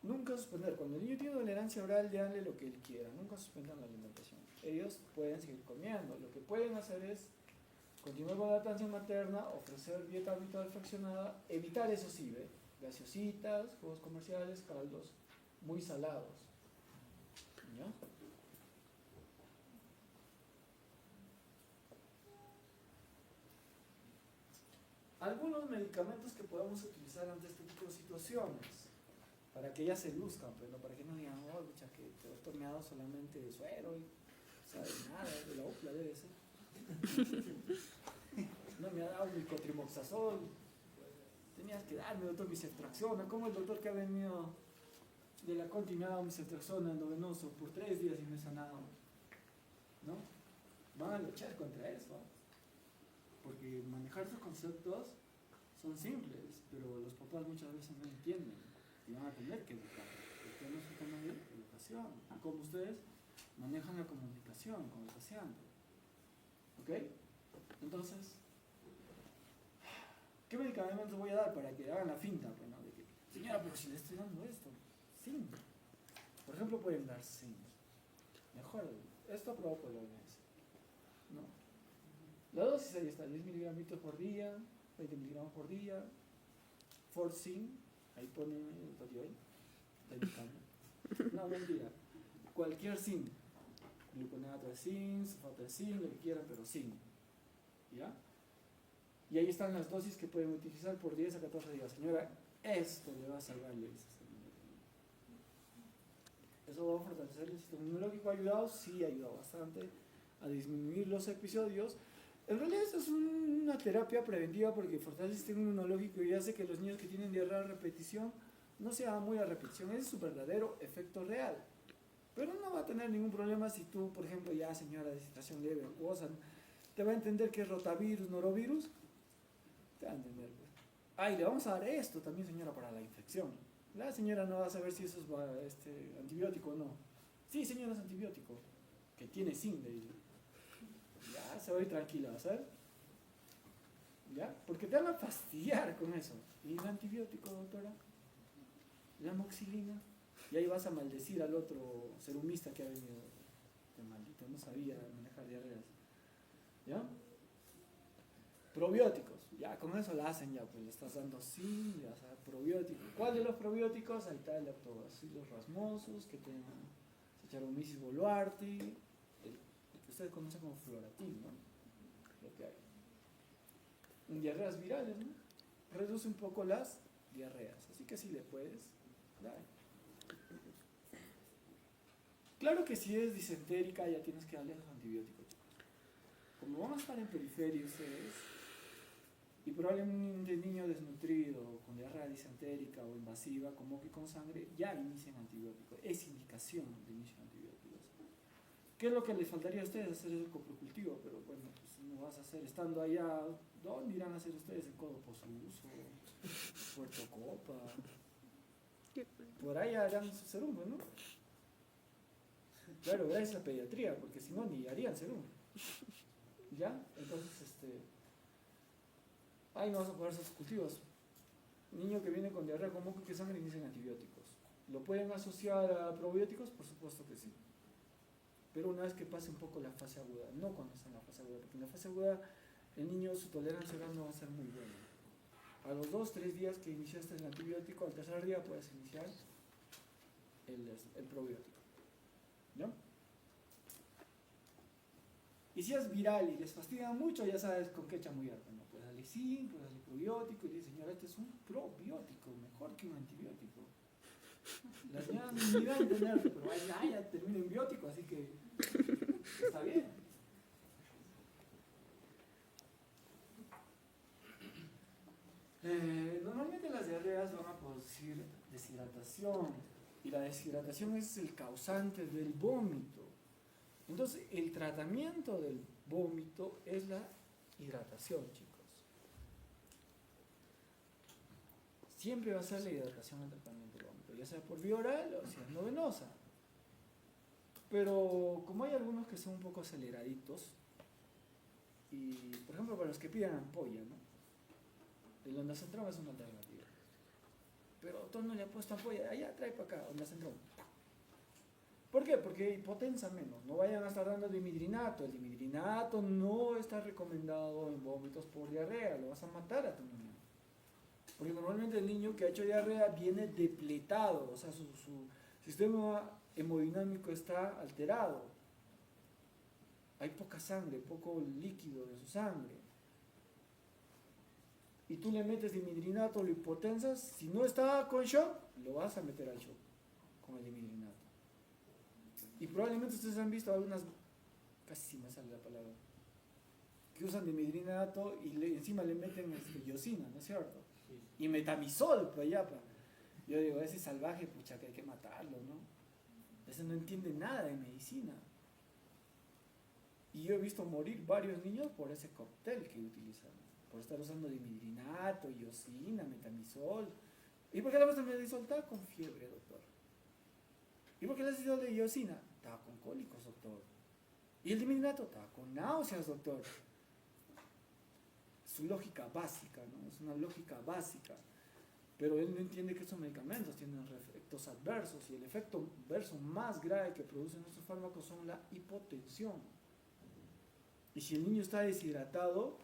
nunca suspender. Cuando el niño tiene tolerancia oral, déjale lo que él quiera. Nunca suspendan la alimentación. Ellos pueden seguir comiendo. Lo que pueden hacer es continuar con la lactancia materna, ofrecer dieta habitual fraccionada, evitar eso sí, ¿ve? Gaseositas, jugos comerciales, caldos muy salados. ¿Ya? Algunos medicamentos que podemos utilizar ante este tipo de situaciones, para que ellas se luzcan, pero no para que no digan, oh, mucha, que te has torneado solamente de suero y sabes nada, de la OPLA debe ser. No me ha dado mi cotrimoxazol, tenías que darme, doctor, bicetraxona. ¿Cómo el doctor que ha venido de la continuada bicetraxona endovenoso por 3 días y no he sanado? ¿No? Van a luchar contra eso, porque manejar esos conceptos son simples, pero los papás muchas veces no entienden y van a tener que educar. El tema es un tema de educación, y cómo ustedes manejan la comunicación con el paciente. ¿Ok? Entonces, ¿qué medicamentos voy a dar para que hagan la finta? Pues, ¿no? De que, señora, pero si le estoy dando esto, zinc. Por ejemplo, pueden dar zinc. Mejor, esto aprobado por la OMS. ¿No? La dosis ahí está, 10 miligramitos por día, 20 miligramos por día. For zinc, ahí pone el todiol, no, mentira. Cualquier zinc, gluconato de zinc, sulfato de zinc, lo que quieran, pero zinc. ¿Ya? Y ahí están las dosis que pueden utilizar por 10 a 14 días. Señora, esto le va a salvar el éxito. Eso va a fortalecer el sistema inmunológico. ¿Ha ayudado? Sí, ha ayudado bastante a disminuir los episodios. En realidad esto es una terapia preventiva porque fortalece el sistema inmunológico y hace que los niños que tienen diarrea a repetición no sea muy a repetición. Ese es su verdadero efecto real. Pero no va a tener ningún problema si tú, por ejemplo, ya señora de situación leve o cosa, te va a entender que es rotavirus, norovirus. Te va a entender. Pues. Ah, y le vamos a dar esto también, señora, para la infección. La señora no va a saber si eso es antibiótico o no. Sí, señora, es antibiótico. Que tiene zinc de ello. Ya, se va a ir tranquila, ¿sabes? ¿Ya? Porque te van a fastidiar con eso. ¿Y el antibiótico, doctora? La amoxicilina. Y ahí vas a maldecir al otro serumista que ha venido. Este maldito, no sabía manejar diarreas. ¿Ya? Probióticos. Ya, con eso la hacen ya, pues le estás dando zinc, le vas a dar probióticos. ¿Cuál de los probióticos? Ahí está el lactobacillus rasmosus, que tiene Saccharomyces boulardii, el que ustedes conocen como floratil, ¿no? Lo que hay. En diarreas virales, ¿no? Reduce un poco las diarreas, así que sí le puedes dar. Claro que si es disentérica ya tienes que darle los antibióticos, chicos. Como van a estar en periferia ustedes, y probablemente un niño desnutrido, con diarrea disentérica o invasiva, con moco y con sangre, ya inician antibióticos. Es indicación de inicio de antibióticos. ¿Qué es lo que les faltaría a ustedes? Hacer el coprocultivo, pero bueno, pues no vas a hacer estando allá. ¿Dónde irán a hacer ustedes? ¿En Codo Posuso? ¿Puerto Copa? Por ahí harán su serum, ¿no? Claro, gracias a pediatría, porque si no, ni harían serum. ¿Ya? Entonces, ahí no vas a poder hacer sus cultivos. Niño que viene con diarrea, con moco y que sangre, inician antibióticos. ¿Lo pueden asociar a probióticos? Por supuesto que sí. Pero una vez que pase un poco la fase aguda, no cuando está en la fase aguda, porque en la fase aguda el niño, su tolerancia oral no va a ser muy buena. A los 2-3 días que iniciaste el antibiótico, al tercer día puedes iniciar el probiótico. ¿No? Y si es viral y les fastidia mucho, ya sabes con qué chamullar. ¿No? Pues dale zinc, pues dale probiótico, y dice, señora, este es un probiótico, mejor que un antibiótico. La señora ni va a entender, pero ya termina en biótico, así que está bien. Normalmente las diarreas van a producir deshidratación, y la deshidratación es el causante del vómito. Entonces, el tratamiento del vómito es la hidratación, chicos. Siempre va a ser la hidratación el tratamiento del vómito, ya sea por vía oral o sea no venosa. Pero como hay algunos que son un poco aceleraditos, y por ejemplo para los que pidan ampolla, ¿no? El ondacentrón es una alternativa. Pero doctor no le ha puesto ampolla, allá trae para acá, ondacentrón. ¿Por qué? Porque hipotensa menos. No vayan a estar dando dimidrinato. El dimidrinato no está recomendado en vómitos por diarrea. Lo vas a matar a tu niño. Porque normalmente el niño que ha hecho diarrea viene depletado. O sea, su sistema hemodinámico está alterado. Hay poca sangre, poco líquido de su sangre. Y tú le metes dimidrinato, lo hipotensas. Si no está con shock, lo vas a meter al shock con el dimidrinato. Y probablemente ustedes han visto algunas, casi me sale la palabra, que usan dimidrinato y encima le meten iosina, ¿no es cierto? Sí. Y metamizol, pues ya. Yo digo, ese salvaje, pucha, que hay que matarlo, ¿no? Ese no entiende nada de medicina. Y yo he visto morir varios niños por ese cóctel que utilizan, por estar usando dimidrinato, iosina, metamizol. ¿Y por qué le vas a metamizol? Estaba con fiebre, doctor. ¿Y por qué le has ido de iosina? Estaba con cólicos, doctor. ¿Y el dimidrinato? Estaba con náuseas, doctor. su lógica básica, ¿no? Es una lógica básica. Pero él no entiende que estos medicamentos tienen efectos adversos y el efecto adverso más grave que producen estos fármacos son la hipotensión. Y si el niño está deshidratado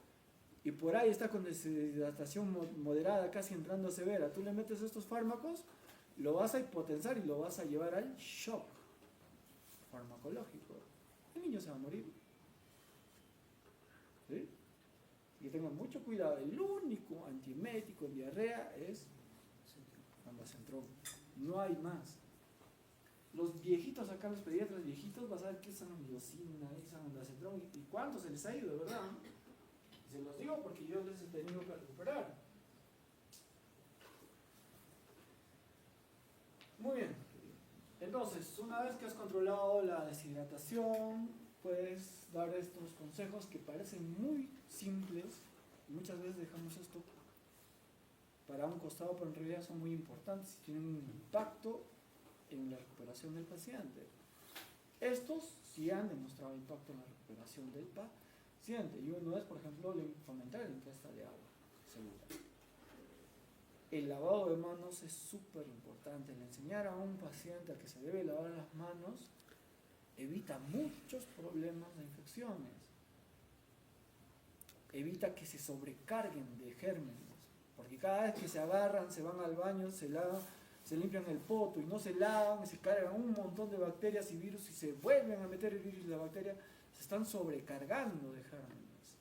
y por ahí está con deshidratación moderada, casi entrando a severa, tú le metes estos fármacos, lo vas a hipotensar y lo vas a llevar al shock farmacológico. El niño se va a morir. ¿Sí? Y tengan mucho cuidado, el único antiemético en diarrea es ondansetron, no hay más. Los viejitos acá, los pediatras viejitos, vas a ver que usan amlodipina, usan ondansetron, y cuánto se les ha ido, de verdad. Y se los digo porque yo les he tenido que recuperar. Muy bien, entonces, una vez que has controlado la deshidratación, puedes dar estos consejos que parecen muy simples. Muchas veces dejamos esto para un costado, pero en realidad son muy importantes y tienen un impacto en la recuperación del paciente. Estos sí han demostrado impacto en la recuperación del paciente. Y uno es, por ejemplo, fomentar la ingesta de agua segura. El lavado de manos es súper importante. El enseñar a un paciente a que se debe lavar las manos evita muchos problemas de infecciones. Evita que se sobrecarguen de gérmenes. Porque cada vez que se agarran, se van al baño, se lavan, se limpian el poto y no se lavan, y se cargan un montón de bacterias y virus y se vuelven a meter el virus y la bacteria, se están sobrecargando de gérmenes.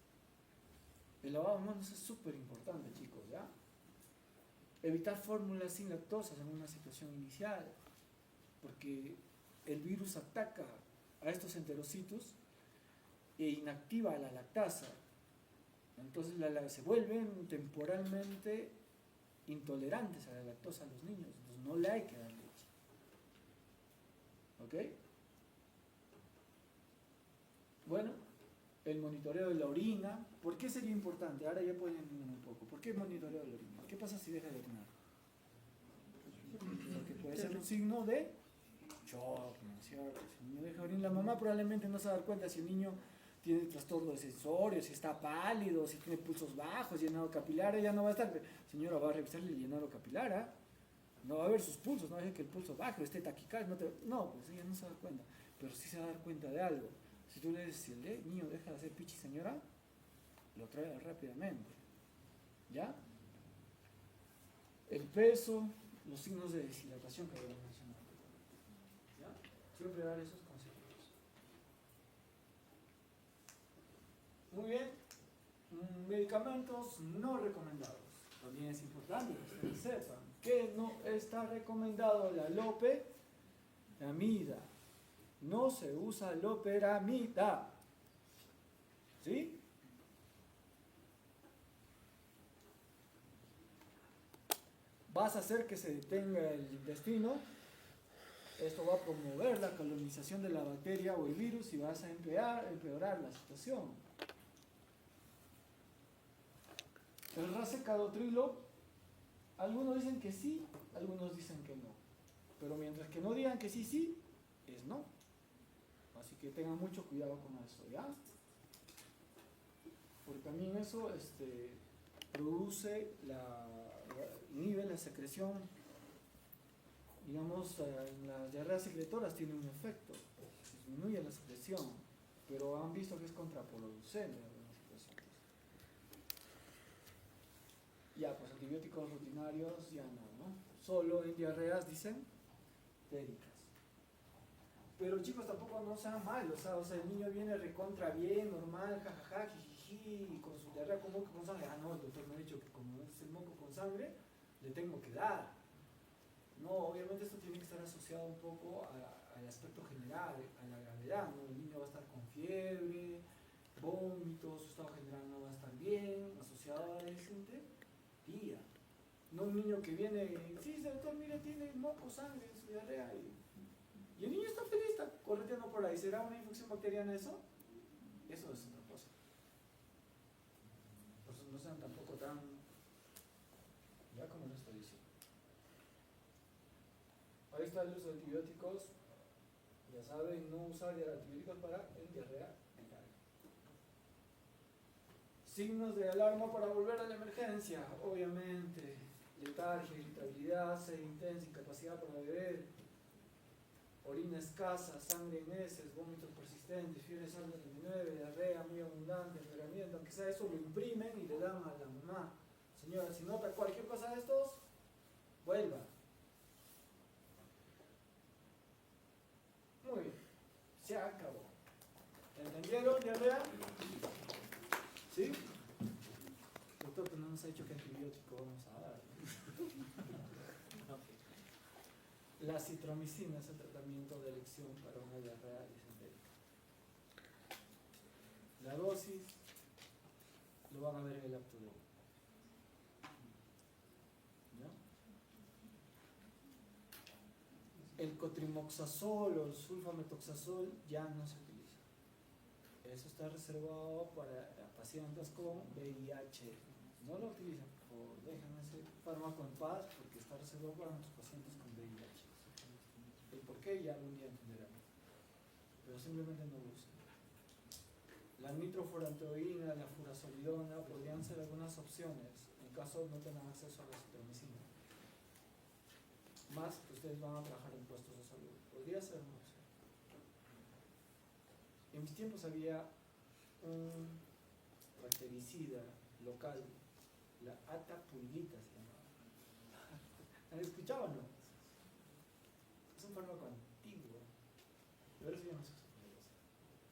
El lavado de manos es súper importante, chicos, ¿ya? Evitar fórmulas sin lactosas en una situación inicial, porque el virus ataca a estos enterocitos e inactiva la lactasa. Entonces se vuelven temporalmente intolerantes a la lactosa a los niños, entonces no le hay que dar leche. ¿Ok? Bueno, el monitoreo de la orina. ¿Por qué sería importante? Ahora ya pueden entender un poco. ¿Por qué el monitoreo de la orina? ¿Qué pasa si deja de orinar? Porque puede ser un signo de shock, ¿no es cierto? Si el niño deja de orinar, la mamá probablemente no se va a dar cuenta si el niño tiene trastornos sensorios, si está pálido, si tiene pulsos bajos, llenado capilar, ella no va a estar, señora, va a revisarle el llenado capilar, ¿eh? No va a ver sus pulsos, no va a ver que el pulso baje, esté taquicardia, no, pues ella no se da cuenta, pero sí se va a dar cuenta de algo. Si tú le dices, si el niño deja de hacer pichi, señora, lo trae rápidamente, ¿ya? El peso, los signos de deshidratación que habíamos mencionado, ¿ya? Siempre dar esos consejos. Muy bien, medicamentos no recomendados. También es importante que ustedes sepan que no está recomendado la loperamida. No se usa loperamida. ¿Sí? Vas a hacer que se detenga el intestino. Esto va a promover la colonización de la bacteria o el virus y vas a empeorar la situación. El racecadotrilo, algunos dicen que sí, algunos dicen que no. Pero mientras que no digan que sí, sí, es no. Así que tengan mucho cuidado con eso, ¿ya? Porque también eso inhibe la secreción, digamos, las diarreas secretoras tienen un efecto, disminuye la secreción, pero han visto que es contraproducente en algunas situaciones. Ya, pues antibióticos rutinarios ya no. Solo en diarreas, dicen, téricas. Pero chicos, tampoco no sean malos, o sea, el niño viene recontra bien, normal, jajaja, jijiji, con su diarrea con moco con sangre. No, el doctor me ha dicho que como es el moco con sangre, le tengo que dar. No, obviamente esto tiene que estar asociado un poco al aspecto general, a la gravedad, ¿no? El niño va a estar con fiebre, vómitos, su estado general no va a estar bien, asociado a la disentería. No un niño que viene y, sí, doctor, mire, tiene moco, sangre en su diarrea y el niño está feliz, está correteando por ahí. ¿Será una infección bacteriana eso? Eso es otra cosa. Por eso no sean tampoco tan, ya como lo estoy diciendo. Ahí está el uso de antibióticos. Ya saben, no usar antibióticos para el diarrea viral. Signos de alarma para volver a la emergencia, obviamente. Letargia, irritabilidad, sed intensa, incapacidad para beber, orina escasa, sangre en heces, vómitos persistentes, fiebres altas de 39, diarrea muy abundante, empeoramiento, aunque sea eso, lo imprimen y le dan a la mamá. Señora, si nota cualquier cosa de estos, vuelva. Muy bien, se acabó. ¿Entendieron, diarrea? ¿Sí? Doctor, pero no nos ha dicho qué antibiótico vamos a dar. La citromicina es el tratamiento de elección para una diarrea disentérica. La dosis lo van a ver en el acto de hoy. ¿No? El cotrimoxazol o el sulfametoxazol ya no se utiliza. Eso está reservado para pacientes con VIH. No lo utilizan, por favor, déjenme ese fármaco en paz porque está reservado para nuestros pacientes con VIH. El por qué ya algún día entenderán, pero simplemente no lo usen. La nitrofurantoína, la furazolidona podrían ser algunas opciones en caso no tengan acceso a la citromicina. Más que ustedes van a trabajar en puestos de salud. Podría ser una opción. En mis tiempos había un bactericida local, la atapulgita se llamaba. ¿Han escuchado o no? Es un fármaco antiguo, pero eso ya no se usa.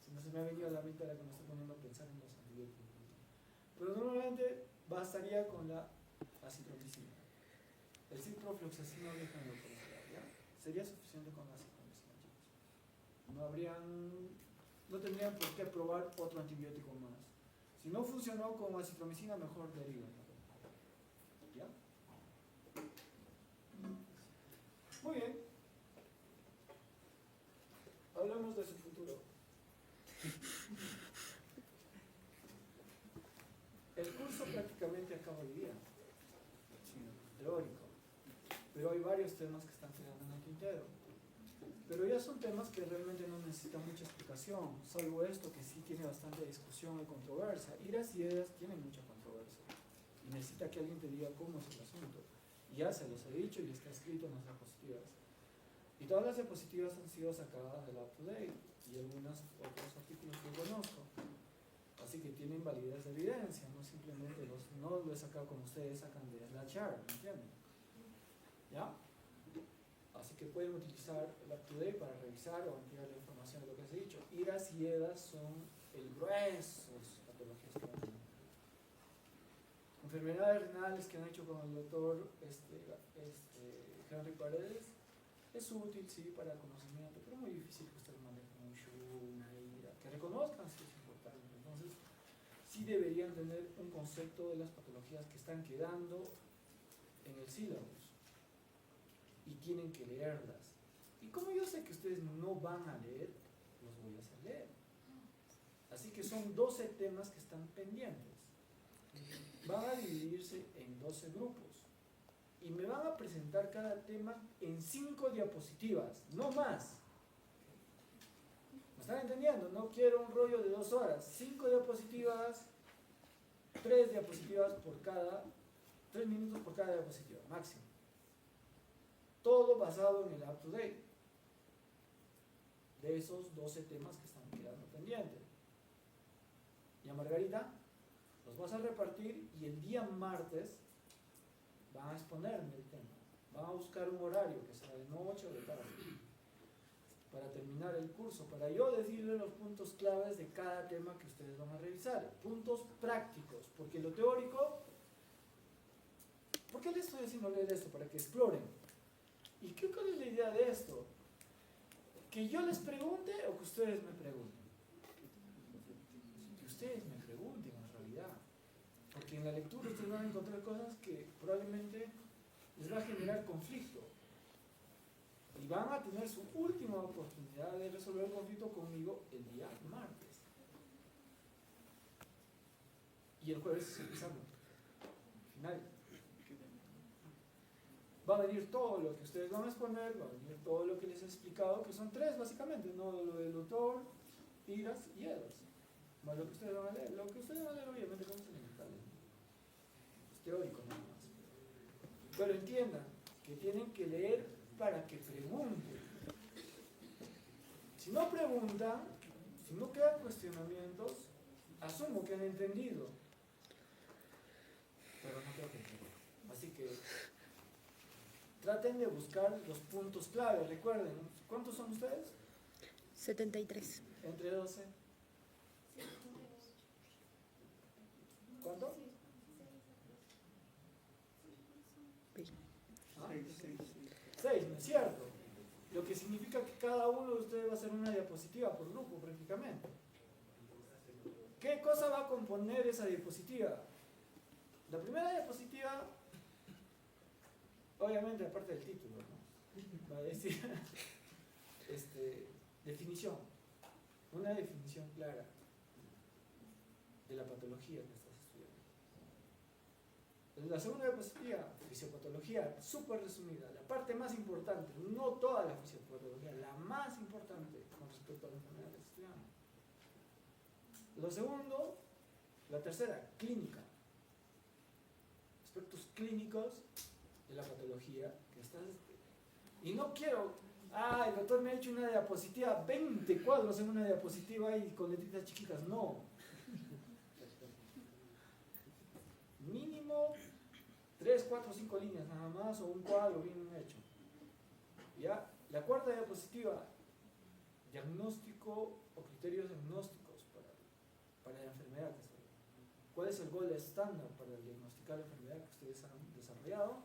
Si no se me ha venido a la mente la que me estoy poniendo a pensar en los antibióticos. Pero normalmente bastaría con la acitromicina. El ciprofloxacino déjenlo por ese lado, ¿ya? Sería suficiente con la acitromicina, chicos. No tendrían por qué probar otro antibiótico más. Si no funcionó con acitromicina, mejor derivan. ¿Ya? Muy bien. Hablamos de su futuro. El curso prácticamente acaba hoy día. Teórico. Pero hay varios temas que están quedando en el tintero. Pero ya son temas que realmente no necesitan mucha explicación, salvo esto que sí tiene bastante discusión y controversia. Iras y edas tienen mucha controversia y necesita que alguien te diga cómo es el asunto. Y ya se los he dicho y está escrito en las diapositivas. Y todas las diapositivas han sido sacadas del up-to-date y algunos otros artículos que conozco. Así que tienen validez de evidencia, no simplemente no lo he sacado como ustedes sacan de Slideshare, ¿me entienden? ¿Ya? Así que pueden utilizar el up-to-date para revisar o ampliar la información de lo que se ha dicho. Iras y edas son el grueso de sus patologías que van a tener. Enfermedades renales que han hecho con el doctor Henry Paredes es útil, sí, para conocimiento, pero muy difícil que ustedes manejen un SHU, una IRA, que reconozcan si es importante. Entonces, sí deberían tener un concepto de las patologías que están quedando en el sílabus. Y tienen que leerlas. Y como yo sé que ustedes no van a leer, los voy a hacer leer. Así que son 12 temas que están pendientes. Van a dividirse en 12 grupos. Y me van a presentar cada tema en 5 diapositivas, no más. ¿Me están entendiendo? No quiero un rollo de 2 horas. 5 diapositivas, 3 diapositivas por cada, 3 minutos por cada diapositiva, máximo. Todo basado en el up-to-date de esos 12 temas que están quedando pendientes. Ya, Margarita, los vas a repartir y el día martes van a exponerme el tema. Van a buscar un horario que sea de noche o de tarde para terminar el curso, para yo decirles los puntos claves de cada tema que ustedes van a revisar. Puntos prácticos, porque lo teórico, ¿por qué les estoy haciendo leer esto? Para que exploren. ¿Y qué es la idea de esto? ¿Que yo les pregunte o que ustedes me pregunten? Que ustedes me pregunten en realidad. Porque en la lectura ustedes van a encontrar cosas que probablemente les va a generar conflicto. Y van a tener su última oportunidad de resolver el conflicto conmigo el día martes. Y el jueves es el examen final. Va a venir todo lo que ustedes van a exponer, va a venir todo lo que les he explicado, que son 3 básicamente, ¿no? Lo del doctor, Iras y Edas. Más lo que ustedes van a leer. Lo que ustedes van a leer obviamente como elementales. Es teórico nada más. Pero entiendan que tienen que leer para que pregunten. Si no preguntan, si no quedan cuestionamientos, asumo que han entendido. Pero no creo que entiendan. Así que traten de buscar los puntos clave. Recuerden, ¿cuántos son ustedes? 73. Entre 12. ¿Cuánto? ¿Ah? 6, ¿no es cierto? Lo que significa que cada uno de ustedes va a hacer una diapositiva por grupo prácticamente. ¿Qué cosa va a componer esa diapositiva? La primera diapositiva, obviamente aparte del título, ¿no? Va a decir definición, una definición clara de la patología que estás estudiando. La segunda diapositiva, fisiopatología, súper resumida, la parte más importante, no toda la fisiopatología, la más importante con respecto a la enfermedad que estás estudiando. Lo segundo, la tercera, clínica, aspectos clínicos de la patología que estás estudiando. Y no quiero, el doctor me ha hecho una diapositiva, 20 cuadros en una diapositiva y con letritas chiquitas, no. Mínimo 3, 4, 5 líneas nada más o un cuadro bien hecho. ¿Ya? La cuarta diapositiva, diagnóstico o criterios diagnósticos para la enfermedad que estoy. ¿Cuál es el gol estándar para diagnosticar la enfermedad que ustedes han desarrollado?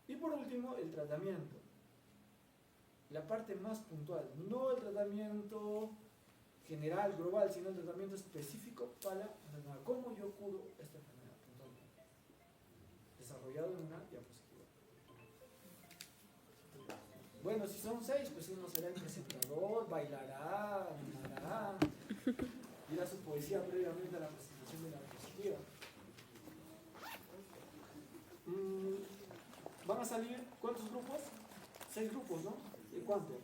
Y por último, el tratamiento. La parte más puntual, no el tratamiento general, global, sino el tratamiento específico para la enfermedad. ¿Cómo yo curo esta enfermedad? Puntualmente. Desarrollado en una diapositiva. Bueno, si son 6, pues uno será el presentador, bailará, animará, dirá su poesía previamente a la presentación de la diapositiva. ¿Van a salir cuántos grupos? 6 grupos, ¿no? ¿De cuánto?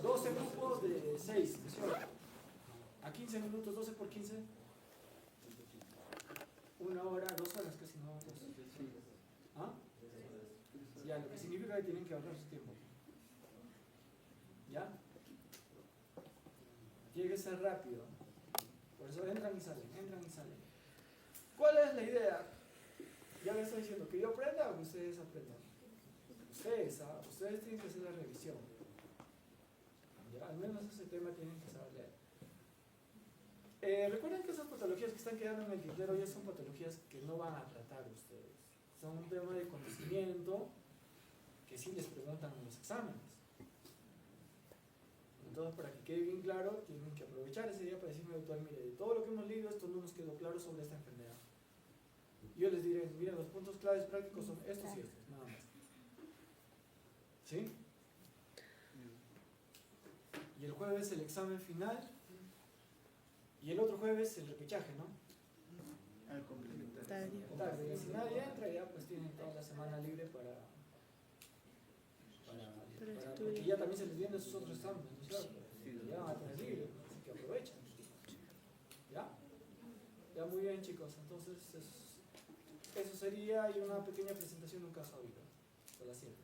12 grupos de 6, ¿no es cierto? A 15 minutos, 12 por 15. 1 hora, 2 horas casi, no. ¿Ah? Ya, lo que significa que tienen que ahorrar su tiempo. ¿Ya? Tiene que ser rápido. Por eso entran y salen, entran y salen. ¿Cuál es la idea? Ya les estoy diciendo, que yo aprenda o que ustedes aprendan. Ustedes tienen que hacer la revisión. ¿Ya? Al menos ese tema tienen que saber leer. Recuerden que esas patologías que están quedando en el tintero ya son patologías que no van a tratar ustedes. Son un tema de conocimiento que sí les preguntan en los exámenes. Entonces, para que quede bien claro, tienen que aprovechar ese día para decirme, doctor, mire, de todo lo que hemos leído, esto no nos quedó claro sobre esta enfermedad. Yo les diré, mira, los puntos claves prácticos son estos y estos, nada más. ¿Sí? Y el jueves el examen final y el otro jueves el repechaje, ¿no? Tarde. Y si nadie entra, ya pues tienen toda la semana libre para porque ya también se les vienen sus otros exámenes, ¿no es cierto? Ya van a tener libre, así que aprovechen. ¿Ya? Ya, muy bien, chicos. Entonces, eso sería, y una pequeña presentación de un caso ahorita, a las 7.